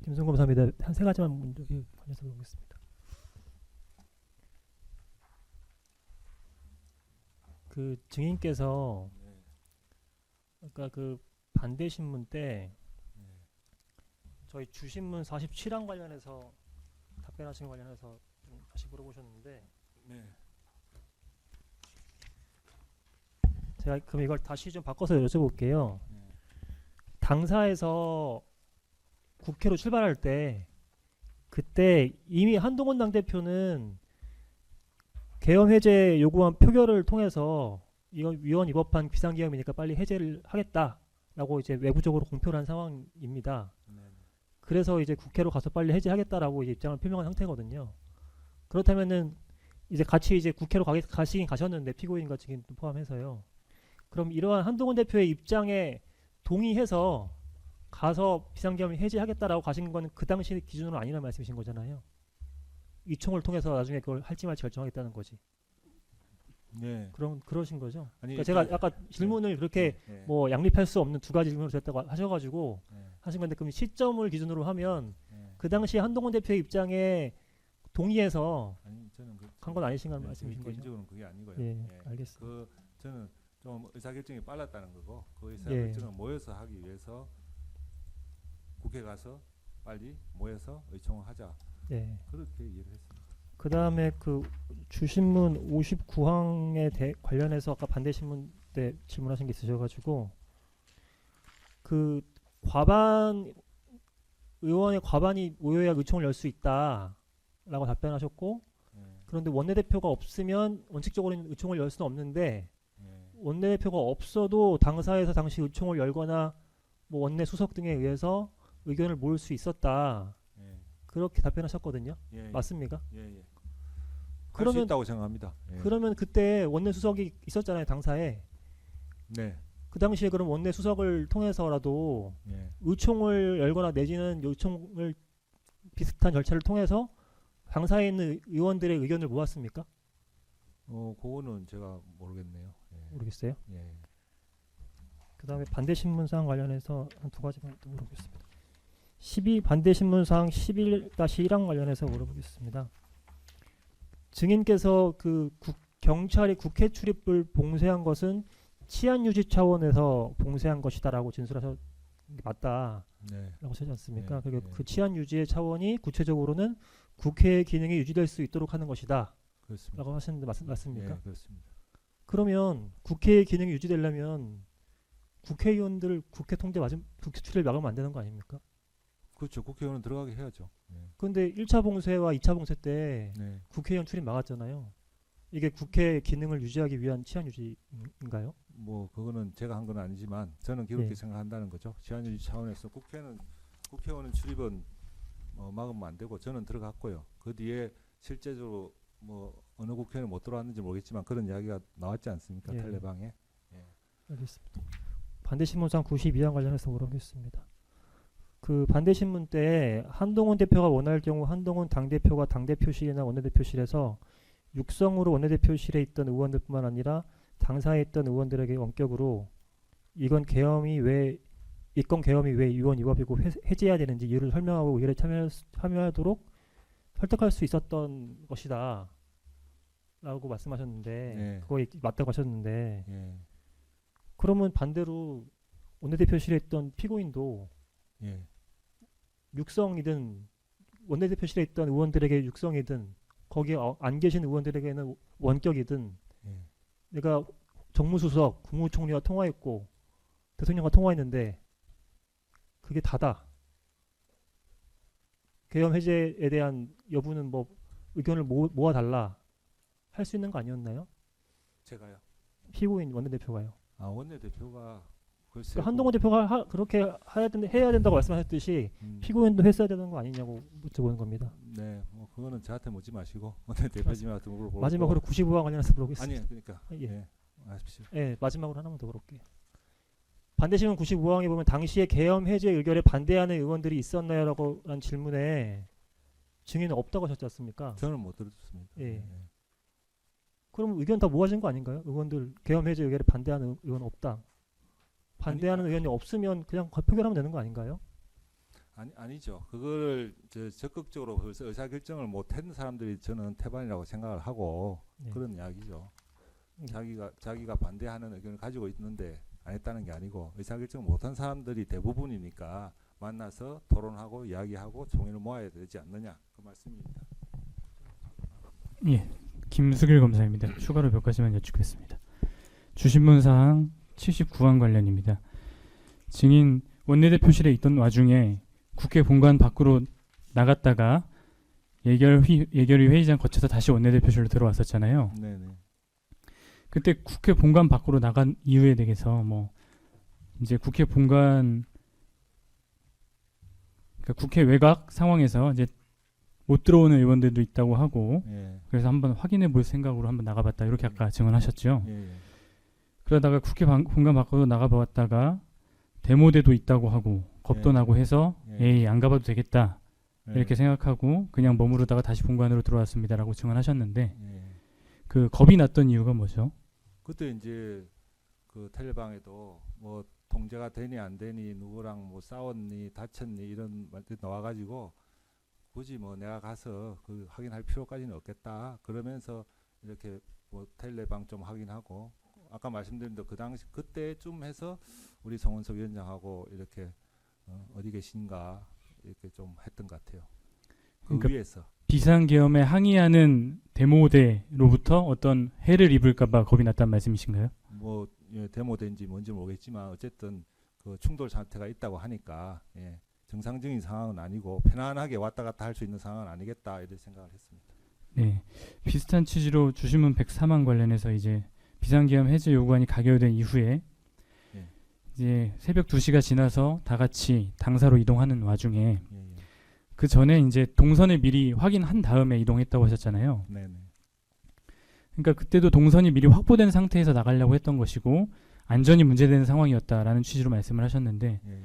김성 검사입니다. 한 세 가지만 먼저 관해서 보겠습니다. 그 증인께서 네. 아까 그 반대 신문 때 네. 저희 주신문 47항 관련해서 답변하신 거 관련해서 좀 다시 물어보셨는데 네. 제가 그럼 이걸 다시 좀 바꿔서 여쭤볼게요. 네. 당사에서 국회로 출발할 때 그때 이미 한동훈 당대표는 계엄 해제 요구안 표결을 통해서 이건 위헌 위법한 비상계엄이니까 빨리 해제를 하겠다라고 이제 외부적으로 공표를 한 상황입니다. 네. 그래서 이제 국회로 가서 빨리 해제하겠다라고 이제 입장을 표명한 상태거든요. 그렇다면은 이제 같이 이제 국회로 가시긴 가셨는데 피고인과 증인 포함해서요. 그럼 이러한 한동훈 대표의 입장에 동의해서 가서 비상계엄을 해제하겠다라고 가신 건 그 당시 기준으로 아니라는 말씀이신 거잖아요. 이총을 통해서 나중에 그걸 할지 말지 결정하겠다는 거지. 네. 그러신 거죠. 아니, 그러니까 제가 아까 질문을 그렇게 네. 뭐 양립할 수 없는 두 가지 질문을 드렸다고 하셔가지고 네. 하신 건데 그럼 시점을 기준으로 하면 네. 그 당시 한동훈 대표의 입장에 동의해서 아니 저는 간 건 아니신가 네, 말씀이신 거죠. 개인적으로는 그게 아니고요. 예, 알겠습니다. 그 저는 좀 의사결정이 빨랐다는 거고 그 예. 의사결정을 모여서 하기 위해서 국회 가서 빨리 모여서 의총을 하자 예. 그렇게 이해를 했습니다. 그 다음에 그 주신문 59항에 관련해서 아까 반대 신문 때 질문하신 게 있으셔가지고 그 의원의 과반이 모여야 의총을 열 수 있다라고 답변하셨고 네. 그런데 원내대표가 없으면 원칙적으로는 의총을 열 수는 없는데 네. 원내대표가 없어도 당사에서 당시 의총을 열거나 뭐 원내 수석 등에 의해서 의견을 모을 수 있었다. 예. 그렇게 답변하셨거든요. 예. 맞습니까? 예. 예. 할수 그러면 있다고 생각합니다. 예. 그러면 그때 원내 수석이 있었잖아요, 당사에. 네. 그 당시에 그럼 원내 수석을 통해서라도 예. 의총을 열거나 내지는 의총을 비슷한 절차를 통해서 당사에 있는 의원들의 의견을 모았습니까? 그거는 제가 모르겠네요. 예. 모르겠어요. 예. 그다음에 반대 신문 사항 관련해서 한 두 가지만 또 물어보겠습니다. 반대 신문 사항 11-1항 관련해서 물어보겠습니다. 증인께서 경찰이 국회 출입을 봉쇄한 것은 치안 유지 차원에서 봉쇄한 것이다라고 진술하셨 맞다라고 네. 하지 않습니까? 네, 그리고 네. 그 치안 유지의 차원이 구체적으로는 국회의 기능이 유지될 수 있도록 하는 것이다라고 그렇습니다. 하셨는데 맞습니까? 예, 그렇습니다. 그러면 국회의 기능이 유지되려면 국회의원들 국회 출입 막으면 안 되는 거 아닙니까? 그렇죠. 국회의원은 들어가게 해야죠. 예. 그런데 1차 봉쇄와 2차 봉쇄 때 네. 국회의원 출입 막았잖아요. 이게 국회의 기능을 유지하기 위한 치안 유지인가요? 뭐 그거는 제가 한 건 아니지만 저는 그렇게 예. 생각한다는 거죠. 치안유지 차원에서 국회의원 출입은 막으면 안 되고 저는 들어갔고요. 그 뒤에 실제적으로 뭐 어느 국회의원 못 들어왔는지 모르겠지만 그런 이야기가 나왔지 않습니까? 예. 텔레방에. 알겠습니다. 반대신문상 92항 관련해서 물어보겠습니다. 그 반대신문 때 한동훈 대표가 원할 경우 한동훈 당대표가 당대표실이나 원내대표실에서 육성으로 원내대표실에 있던 의원들뿐만 아니라 당사에 있던 의원들에게 원격으로 이건 계엄이 왜 위헌 위법이고 해제해야 되는지 이유를 설명하고 의결에 참여하도록 설득할 수 있었던 것이다 라고 말씀하셨는데 네. 그거 맞다고 하셨는데 예. 그러면 반대로 원내대표실에 있던 피고인도 예. 육성이든 원내대표실에 있던 의원들에게 육성이든 거기에 안 계신 의원들에게는 원격이든 예. 내가 정무수석, 국무총리와 통화했고 대통령과 통화했는데 그게 다다. 계엄 해제에 대한 여부는 뭐 의견을 모아달라 할 수 있는 거 아니었나요? 제가요. 피고인 원내대표가요. 원내대표가 글쎄 그러니까 한동훈 대표가 그렇게 해야 된다고 말씀하셨듯이 피고인도 했어야 되는 거 아니냐고 여쭤보는 겁니다. 네, 뭐 그거는 저한테 묻지 마시고 원내대표님한테 물어보고. 마지막으로 95화 관련해서 물어보겠습니다. 아니 그러니까 예. 예. 하십시오. 네, 마지막으로 하나만 더 물어볼게요. 반대신문 95항에 보면 당시에 계엄 해제 의결에 반대하는 의원들이 있었나요?라고 한 질문에 증인은 없다고 하셨지 않습니까? 저는 못 들었습니다. 예. 그럼 의견 다 모아진 거 아닌가요? 의원들 계엄 해제 의결에 반대하는 의원 없다. 반대하는 의원이 없으면 그냥 표결하면 되는 거 아닌가요? 아니죠. 그거를 적극적으로 의사 결정을 못 했는 사람들이 저는 태반이라고 생각을 하고 네. 그런 이야기죠. 자기가 반대하는 의견을 가지고 있는데 안 했다는 게 아니고 의사결정을 못한 사람들이 대부분이니까 만나서 토론하고 이야기하고 총의를 모아야 되지 않느냐 그 말씀입니다. 예, 김수길 검사입니다. 추가로 몇 가지만 여쭙겠습니다. 주신문 사항 79항 관련입니다. 증인 원내대표실에 있던 와중에 국회 본관 밖으로 나갔다가 예결위 회의장 거쳐서 다시 원내대표실로 들어왔었잖아요. 네네. 그때 국회 본관 밖으로 나간 이유에 대해서 뭐 이제 국회 본관 그러니까 국회 외곽 상황에서 이제 못 들어오는 의원들도 있다고 하고 예. 그래서 한번 확인해 볼 생각으로 한번 나가봤다 이렇게 아까 증언하셨죠. 예. 그러다가 국회 본관 밖으로 나가봤다가 데모대도 있다고 하고 겁도 예. 나고 해서 예. 에이 안 가봐도 되겠다 예. 이렇게 생각하고 그냥 머무르다가 다시 본관으로 들어왔습니다라고 증언하셨는데 예. 그 겁이 났던 이유가 뭐죠? 그때 이제 그 텔레방에도 뭐 통제가 되니 안 되니 누구랑 뭐 싸웠니 다쳤니 이런 말들 나와가지고 굳이 뭐 내가 가서 그 확인할 필요까지는 없겠다 그러면서 이렇게 뭐 텔레방 좀 확인하고 아까 말씀드린 대로 그 당시 그때쯤 해서 우리 송원석 위원장하고 이렇게 어디 계신가 이렇게 좀 했던 것 같아요. 그 그러니까 위에서 비상계엄에 항의하는 데모대로부터 어떤 해를 입을까봐 겁이 났다는 말씀이신가요? 뭐 예, 데모된지 뭔지 모르겠지만 어쨌든 그 충돌 사태가 있다고 하니까 예, 정상적인 상황은 아니고 편안하게 왔다 갔다 할 수 있는 상황은 아니겠다 이렇게 생각을 했습니다. 네, 비슷한 취지로 주신문 103항 관련해서 이제 비상계엄 해제 요구안이 가결된 이후에 예. 이제 새벽 2시가 지나서 다 같이 당사로 이동하는 와중에 예, 예. 그 전에 이제 동선을 미리 확인한 다음에 이동했다고 하셨잖아요. 네네. 그러니까 그때도 동선이 미리 확보된 상태에서 나가려고 했던 것이고 안전이 문제되는 상황이었다라는 취지로 말씀을 하셨는데 예, 예.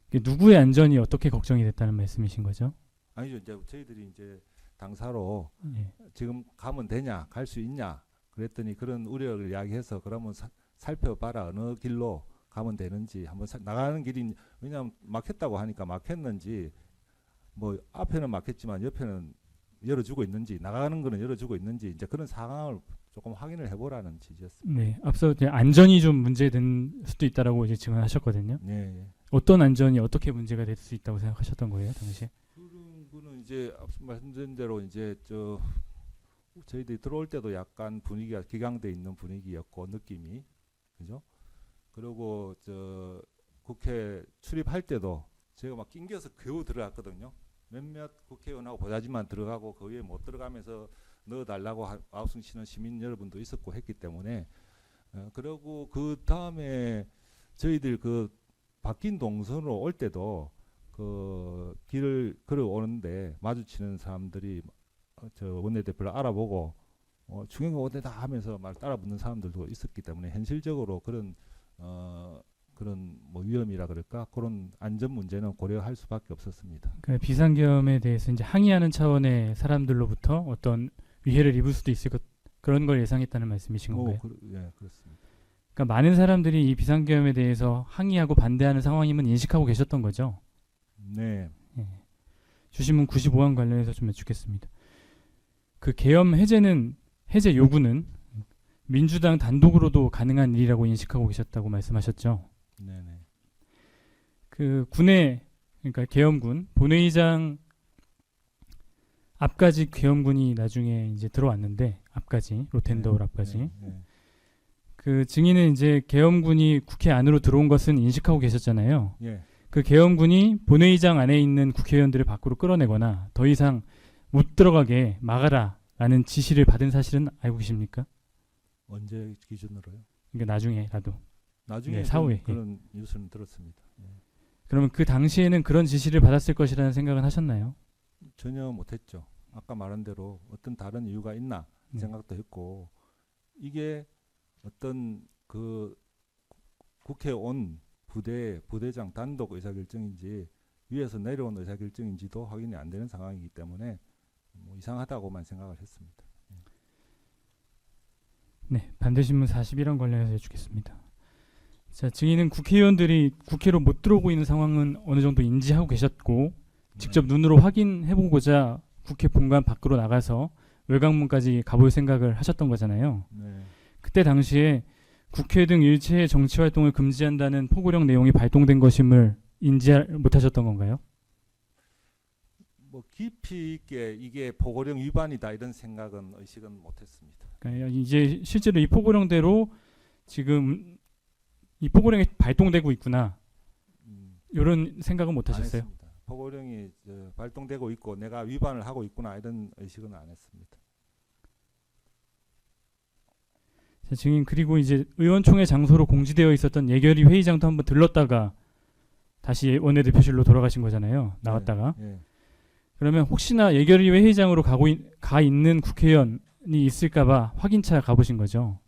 이게 누구의 안전이 어떻게 걱정이 됐다는 말씀이신 거죠? 아니죠. 이제 저희들이 이제 당사로 예. 지금 가면 되냐, 갈 수 있냐, 그랬더니 그런 우려를 이야기해서 그러면 살펴봐라 어느 길로 가면 되는지 한번 나가는 길이 왜냐하면 막혔다고 하니까 막혔는지 뭐 앞에는 막혔지만 옆에는 열어주고 있는지 나가는 거는 열어주고 있는지 이제 그런 상황을 조금 확인을 해보라는 취지였습니다. 네, 앞서 이제 안전이 좀 문제된 수도 있다라고 이제 증언하셨거든요. 예, 예. 어떤 안전이 어떻게 문제가 될 수 있다고 생각하셨던 거예요, 당시에? 그런 거는 이제 앞서 말씀드린 대로 이제 저희들이 들어올 때도 약간 분위기가 기강돼 있는 분위기였고 느낌이 그죠? 그리고 국회 출입할 때도 제가 막 낑겨서 겨우 들어갔거든요. 몇몇 국회의원하고 보자지만 들어가고 그 위에 못 들어가면서 넣어달라고 아우성치는 시민 여러분도 있었고 했기 때문에 그리고 그 다음에 저희들 그 바뀐 동선으로 올 때도 그 길을 걸어오는데 마주치는 사람들이 저 원내대표를 알아보고 중요한 거 어디다 하면서 말 따라붙는 사람들도 있었기 때문에 현실적으로 그런 뭐 위험이라 그럴까 그런 안전 문제는 고려할 수밖에 없었습니다. 그러니까 비상계엄에 대해서 이제 항의하는 차원의 사람들로부터 어떤 위해를 입을 수도 있을 것 그런 걸 예상했다는 말씀이신 건가요? 예, 그렇습니다. 그러니까 많은 사람들이 이 비상계엄에 대해서 항의하고 반대하는 상황임은 인식하고 계셨던 거죠. 네. 예. 주신문 95항 관련해서 좀 여쭙겠습니다. 그 계엄 해제 요구는 민주당 단독으로도 가능한 일이라고 인식하고 계셨다고 말씀하셨죠. 네네. 그 군의 그러니까 계엄군 본회의장 앞까지 계엄군이 나중에 이제 들어왔는데 앞까지 로텐더울 앞까지 네. 그 증인은 이제 계엄군이 국회 안으로 들어온 것은 인식하고 계셨잖아요. 예. 그 계엄군이 본회의장 안에 있는 국회의원들을 밖으로 끌어내거나 더 이상 못 들어가게 막아라라는 지시를 받은 사실은 알고 계십니까? 언제 기준으로요? 그러니까 나중에라도. 나중에 네, 사후에. 그런 뉴스는 들었습니다. 예. 그러면 그 당시에는 그런 지시를 받았을 것이라는 생각은 하셨나요? 전혀 못했죠. 아까 말한 대로 어떤 다른 이유가 있나 네. 생각도 했고 이게 어떤 그 국회 온 부대장 단독 의사결정인지 위에서 내려온 의사결정인지도 확인이 안 되는 상황이기 때문에 뭐 이상하다고만 생각을 했습니다. 네, 반대신문 41항 관련해서 여쭙겠습니다. 자, 증인은 국회의원들이 국회로 못 들어오고 있는 상황은 어느 정도 인지하고 계셨고 직접 눈으로 확인해보고자 국회 본관 밖으로 나가서 외곽문까지 가볼 생각을 하셨던 거잖아요. 네. 그때 당시에 국회 등 일체의 정치 활동을 금지한다는 포고령 내용이 발동된 것임을 인지 못하셨던 건가요? 뭐 깊이 있게 이게 포고령 위반이다 이런 생각은 의식은 못했습니다. 그러니까 이제 실제로 이 포고령대로 지금 이 포고령이 발동되고 있구나 이런 생각은 안 못하셨어요? 했습니다. 포고령이 발동되고 있고 내가 위반을 하고 있구나 이런 의식은 안 했습니다. 자, 증인 그리고 이제 의원총회 장소로 공지되어 있었던 예결위 회의장도 한번 들렀다가 다시 원내대표실로 돌아가신 거잖아요. 나왔다가. 예. 그러면 혹시나 예결위 회의장으로 가 있는 국회의원이 있을까봐 확인차 가보신 거죠?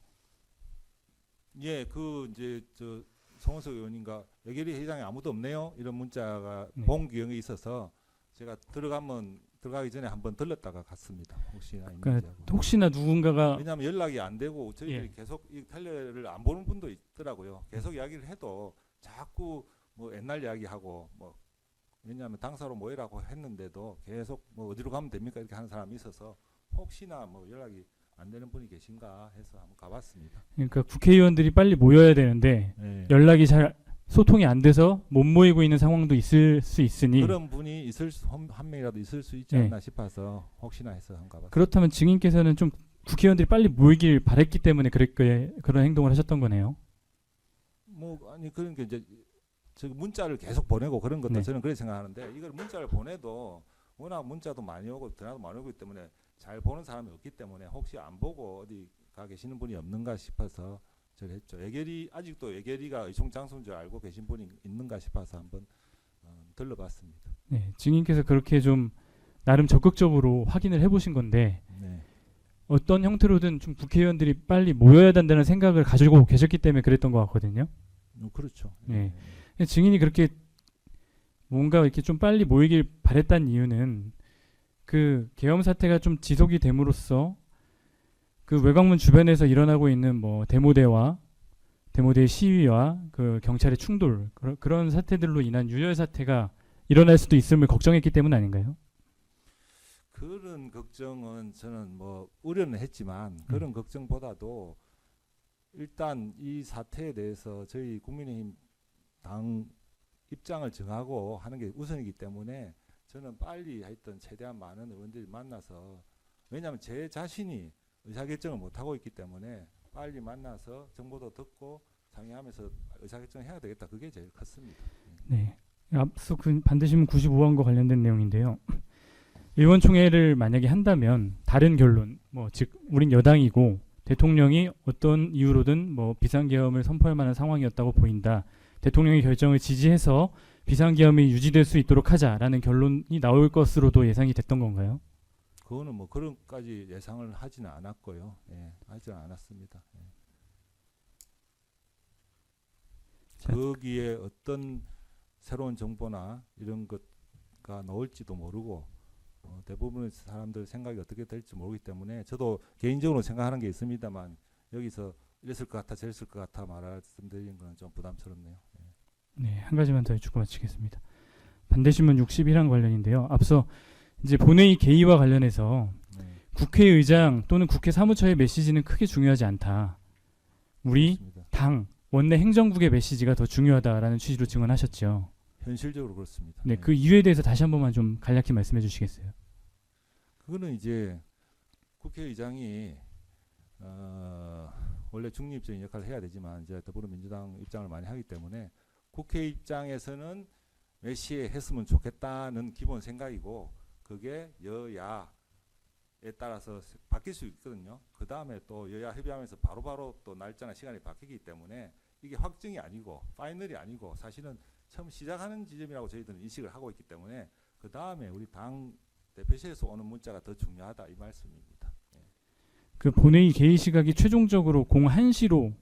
예, 그 이제 저 송원석 의원님과 예결위 회의장에 아무도 없네요 이런 문자가 네. 본 기억이 있어서 제가 들어가기 전에 한번 들렀다가 갔습니다. 혹시나 있는지 그러니까 하고. 혹시나 누군가가 왜냐하면 연락이 안 되고 저희들이 예. 계속 이 텔레를 안 보는 분도 있더라고요. 계속 이야기를 해도 자꾸 뭐 옛날 이야기하고 뭐 왜냐하면 당사로 모이라고 했는데도 계속 뭐 어디로 가면 됩니까 이렇게 하는 사람이 있어서 혹시나 뭐 연락이 안 되는 분이 계신가 해서 한번 가봤습니다. 그러니까 국회의원들이 빨리 모여야 되는데 네. 연락이 잘 소통이 안 돼서 못 모이고 있는 상황도 있을 수 있으니 그런 분이 한 명이라도 있을 수 있지 네. 않나 싶어서 혹시나 해서 한번 가봤습니다. 그렇다면 증인께서는 좀 국회의원들이 빨리 모이길 바랬기 때문에 그런 행동을 하셨던 거네요. 뭐 아니 그런 게 이제 저 문자를 계속 보내고 그런 것도 네. 저는 그렇게 생각하는데 이걸 문자를 보내도 워낙 문자도 많이 오고 전화도 많이 오기 때문에 잘 보는 사람이 없기 때문에 혹시 안 보고 어디 가 계시는 분이 없는가 싶어서 저를 했죠. 예결위 아직도 예결위가 의총장소인 줄 알고 계신 분이 있는가 싶어서 한번 들러봤습니다. 네, 증인께서 그렇게 좀 나름 적극적으로 확인을 해보신 건데 네. 어떤 형태로든 좀 국회의원들이 빨리 모여야 된다는 생각을 가지고 계셨기 때문에 그랬던 것 같거든요. 그렇죠. 네. 증인이 그렇게 뭔가 이렇게 좀 빨리 모이길 바랬다는 이유는 그 계엄 사태가 좀 지속이 됨으로써 그 외곽문 주변에서 일어나고 있는 뭐 데모대의 시위와 그 경찰의 충돌 그런 사태들로 인한 유혈 사태가 일어날 수도 있음을 걱정했기 때문 아닌가요? 그런 걱정은 저는 뭐 우려는 했지만 그런 걱정보다도 일단 이 사태에 대해서 저희 국민의힘 당 입장을 정하고 하는 게 우선이기 때문에 저는 빨리 하여튼 최대한 많은 의원들이 만나서 왜냐하면 제 자신이 의사결정을 못하고 있기 때문에 빨리 만나서 정보도 듣고 상의하면서 의사결정을 해야 되겠다. 그게 제일 컸습니다. 네. 앞서 그 반대신문 95항과 관련된 내용인데요. 의원총회를 만약에 한다면 다른 결론, 뭐 즉 우린 여당이고 대통령이 어떤 이유로든 뭐 비상계엄을 선포할 만한 상황이었다고 보인다. 대통령의 결정을 지지해서 비상계엄이 유지될 수 있도록 하자라는 결론이 나올 것으로도 예상이 됐던 건가요? 그거는 뭐 그런까지 예상을 하지는 않았고요. 예, 하지는 않았습니다. 예. 자, 거기에 어떤 새로운 정보나 이런 것가 나올지도 모르고 대부분의 사람들 생각이 어떻게 될지 모르기 때문에 저도 개인적으로 생각하는 게 있습니다만 여기서 이랬을 것 같아 저랬을 것 같아 말씀드리는 건 좀 부담스럽네요. 예. 네, 한 가지만 더 여쭙고 마치겠습니다. 반대신문 61항 관련인데요. 앞서 이제 본회의 개의와 관련해서 네, 국회의장 또는 국회 사무처의 메시지는 크게 중요하지 않다. 우리 그렇습니다. 당 원내 행정국의 메시지가 더 중요하다라는 취지로 증언하셨죠. 현실적으로 그렇습니다. 네, 예. 그 이유에 대해서 다시 한 번만 좀 간략히 말씀해 주시겠어요? 그거는 이제 국회의장이 원래 중립적인 역할을 해야 되지만 이제 더불어민주당 입장을 많이 하기 때문에 국회 입장에서는 몇 시에 했으면 좋겠다는 기본 생각이고 그게 여야에 따라서 바뀔 수 있거든요. 그 다음에 또 여야 협의하면서 바로바로 또 날짜나 시간이 바뀌기 때문에 이게 확정이 아니고 파이널이 아니고 사실은 처음 시작하는 지점이라고 저희들은 인식을 하고 있기 때문에 그 다음에 우리 당 대표실에서 오는 문자가 더 중요하다 이 말씀입니다. 예. 그 본회의 개의 시각이 최종적으로 01시로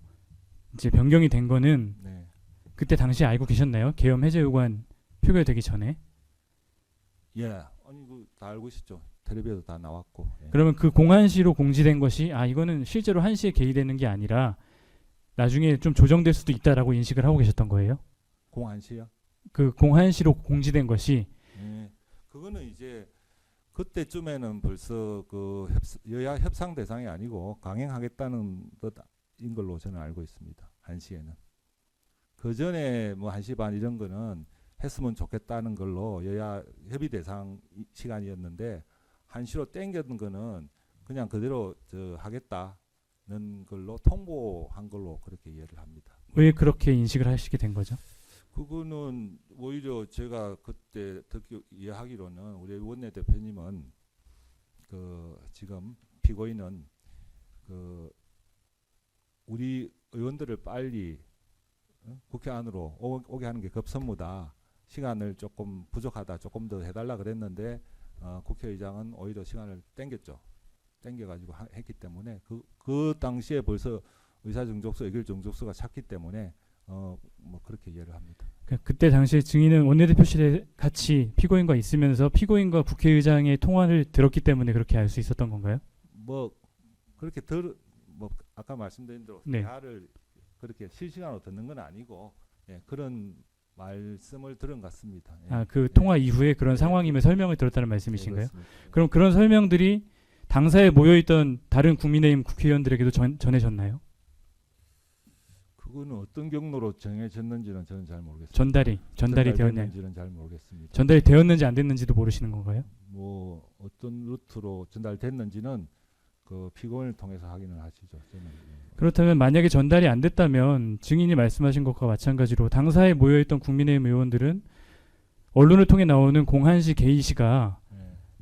이제 변경이 된 거는 네. 그때 당시에 알고 계셨나요? 계엄 해제 요구안 표결되기 전에? 예, 아니 그 다 알고 있었죠. 텔레비에도 다 나왔고. 예. 그러면 그 01시로 공지된 것이 이거는 실제로 1시에 개의되는 게 아니라 나중에 좀 조정될 수도 있다라고 인식을 하고 계셨던 거예요? 01시요? 그 01시로 공지된 것이 예. 그거는 이제 그때쯤에는 벌써 그 여야 협상 대상이 아니고 강행하겠다는 듯 1시인 걸로 저는 알고 있습니다. 1시에는. 그 전에 뭐 1시 반 이런 거는 했으면 좋겠다는 걸로 여야 협의 대상 시간이었는데 1시로 땡겼던 거는 그냥 그대로 하겠다는 걸로 통보한 걸로 그렇게 이해를 합니다. 왜 그렇게 인식을 하시게 된 거죠? 그거는 오히려 제가 그때 듣기 이해하기로는 우리 원내대표님은 지금 피고인은 우리 의원들을 빨리 국회 안으로 오게 하는 게 급선무다. 시간을 조금 부족하다. 조금 더 해달라 그랬는데 국회의장은 오히려 시간을 땡겨가지고 했기 때문에 그 당시에 벌써 의사정족수, 의결정족수가 찼기 때문에 뭐 그렇게 이해를 합니다. 그때 당시에 증인은 원내대표실에 같이 피고인과 있으면서 피고인과 국회의장의 통화를 들었기 때문에 그렇게 알 수 있었던 건가요? 뭐 그렇게 뭐 아까 말씀드린 대로 네. 대화를 그렇게 실시간으로 듣는 건 아니고 그런 말씀을 들은 것 같습니다. 그 통화 이후에 그런 상황임을 설명을 들었다는 말씀이신가요? 그렇습니다. 그럼 그런 설명들이 당사에 모여있던 다른 국민의힘 국회의원들에게도 전해졌나요? 그거는 어떤 경로로 정해졌는지는 저는 잘 모르겠습니다. 전달이 되었나요? 됐는지는 잘 모르겠습니다. 전달이 되었는지 안 됐는지도 모르시는 건가요? 뭐 어떤 루트로 전달됐는지는 그 피고인을 통해서 확인을 하시죠. 저는 그렇다면 만약에 전달이 안 됐다면 증인이 말씀하신 것과 마찬가지로 당사에 모여있던 국민의힘 의원들은 언론을 통해 나오는 공한시 개의시가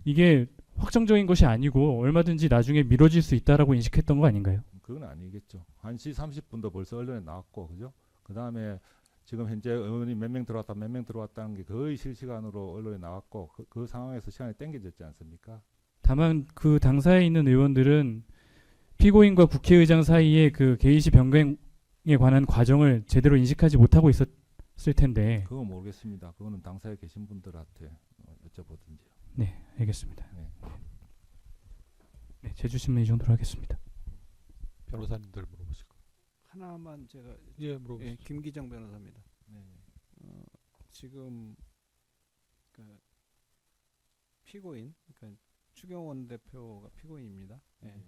이게 확정적인 것이 아니고 얼마든지 나중에 미뤄질 수 있다라고 인식했던 거 아닌가요? 그건 아니겠죠. 1시 30분도 벌써 언론에 나왔고, 그죠? 그 다음에 지금 현재 의원이 몇 명 들어왔다, 몇 명 들어왔다는 게 거의 실시간으로 언론에 나왔고, 그 상황에서 시간이 땡겨졌지 않습니까? 다만 그 당사에 있는 의원들은 피고인과 국회의장 사이에 그 개의시 변경에 관한 과정을 제대로 인식하지 못하고 있었을 텐데. 그건 모르겠습니다. 그거는 당사에 계신 분들한테 여쭤보든지요. 네, 알겠습니다. 네. 네, 제주신문 이 정도로 하겠습니다. 변호사님들 물어보시고. 하나만 제가 물어보시죠. 김기정 변호사입니다. 네. 지금 그 피고인, 그러니까 추경원 대표가 피고인입니다. 예.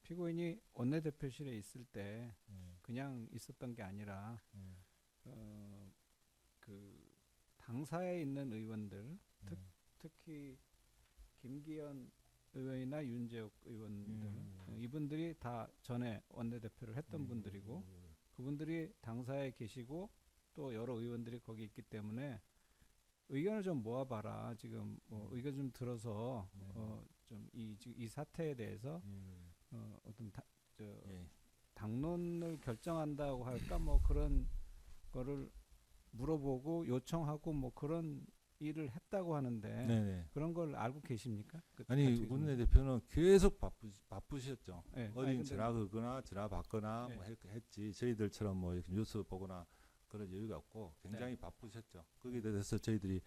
피고인이 원내대표실에 있을 때 그냥 있었던 게 아니라 그 당사에 있는 의원들, 특히 김기현 의원이나 윤재욱 의원들, 이분들이 다 전에 원내대표를 했던 분들이고 그분들이 당사에 계시고 또 여러 의원들이 거기 있기 때문에 의견을 좀 모아봐라. 지금 뭐 의견 좀 들어서 좀 이 사태에 대해서 어떤 당론을 결정한다고 할까 뭐 그런 거를 물어보고 요청하고 뭐 그런 일을 했다고 하는데 네네. 그런 걸 알고 계십니까? 아니 원내대표는 계속 바쁘셨죠. 네. 어딘 전화 걸거나 전화 받거나 네. 뭐 했지. 저희들처럼 뭐 이렇게 뉴스 보거나 그런 여유가 없고 굉장히 네. 바쁘셨죠. 거기에 대해서 저희들이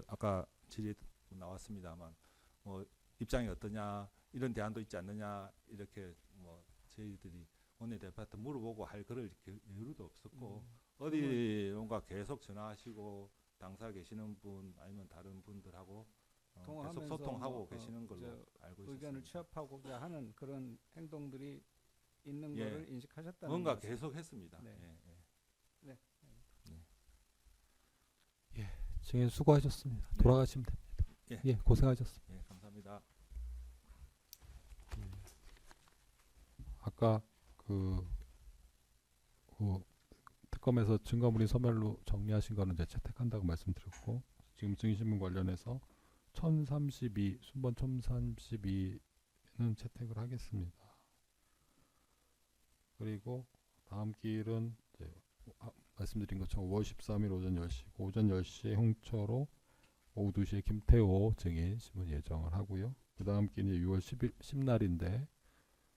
아까 질의 나왔습니다만 뭐 입장이 어떠냐 이런 대안도 있지 않느냐 이렇게 뭐 저희들이 원내대표한테 물어보고 할 그럴 여유도 없었고 어디론가 계속 전화하시고 당사 계시는 분 아니면 다른 분들하고 계속 소통하고 뭐, 계시는 걸로 알고 있습니다. 의견을 취합하고자 하는 그런 행동들이 있는 예. 거를 인식하셨다는 뭔가 말씀. 계속 했습니다. 네. 예. 네. 증인 수고하셨습니다. 네. 돌아가시면 됩니다. 예. 고생하셨습니다. 예, 감사합니다. 아까 그 특검에서 증거물인 소멸로 정리하신 거는 이제 채택한다고 말씀드렸고 지금 증인신문 관련해서 1032 순번 1032는 채택을 하겠습니다. 그리고 다음 기일은 이제 말씀드린 것처럼 5월 13일 오전 10시 오전 10시에 홍초로 오후 2시에 김태호 증인 신문 예정을 하고요. 그 다음 기일은 6월 10날인데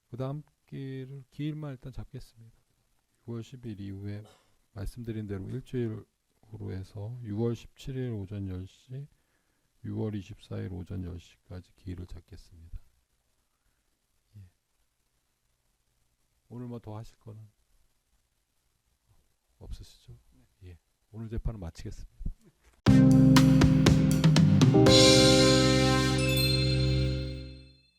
그 다음 기일만 일단 잡겠습니다. 6월 10일 이후에 말씀드린 대로 일주일 후로 해서 6월 17일 오전 10시 6월 24일 오전 10시까지 기일을 잡겠습니다. 예. 오늘 뭐 더 하실 거는 없으시죠? 예. 오늘 재판은 마치겠습니다.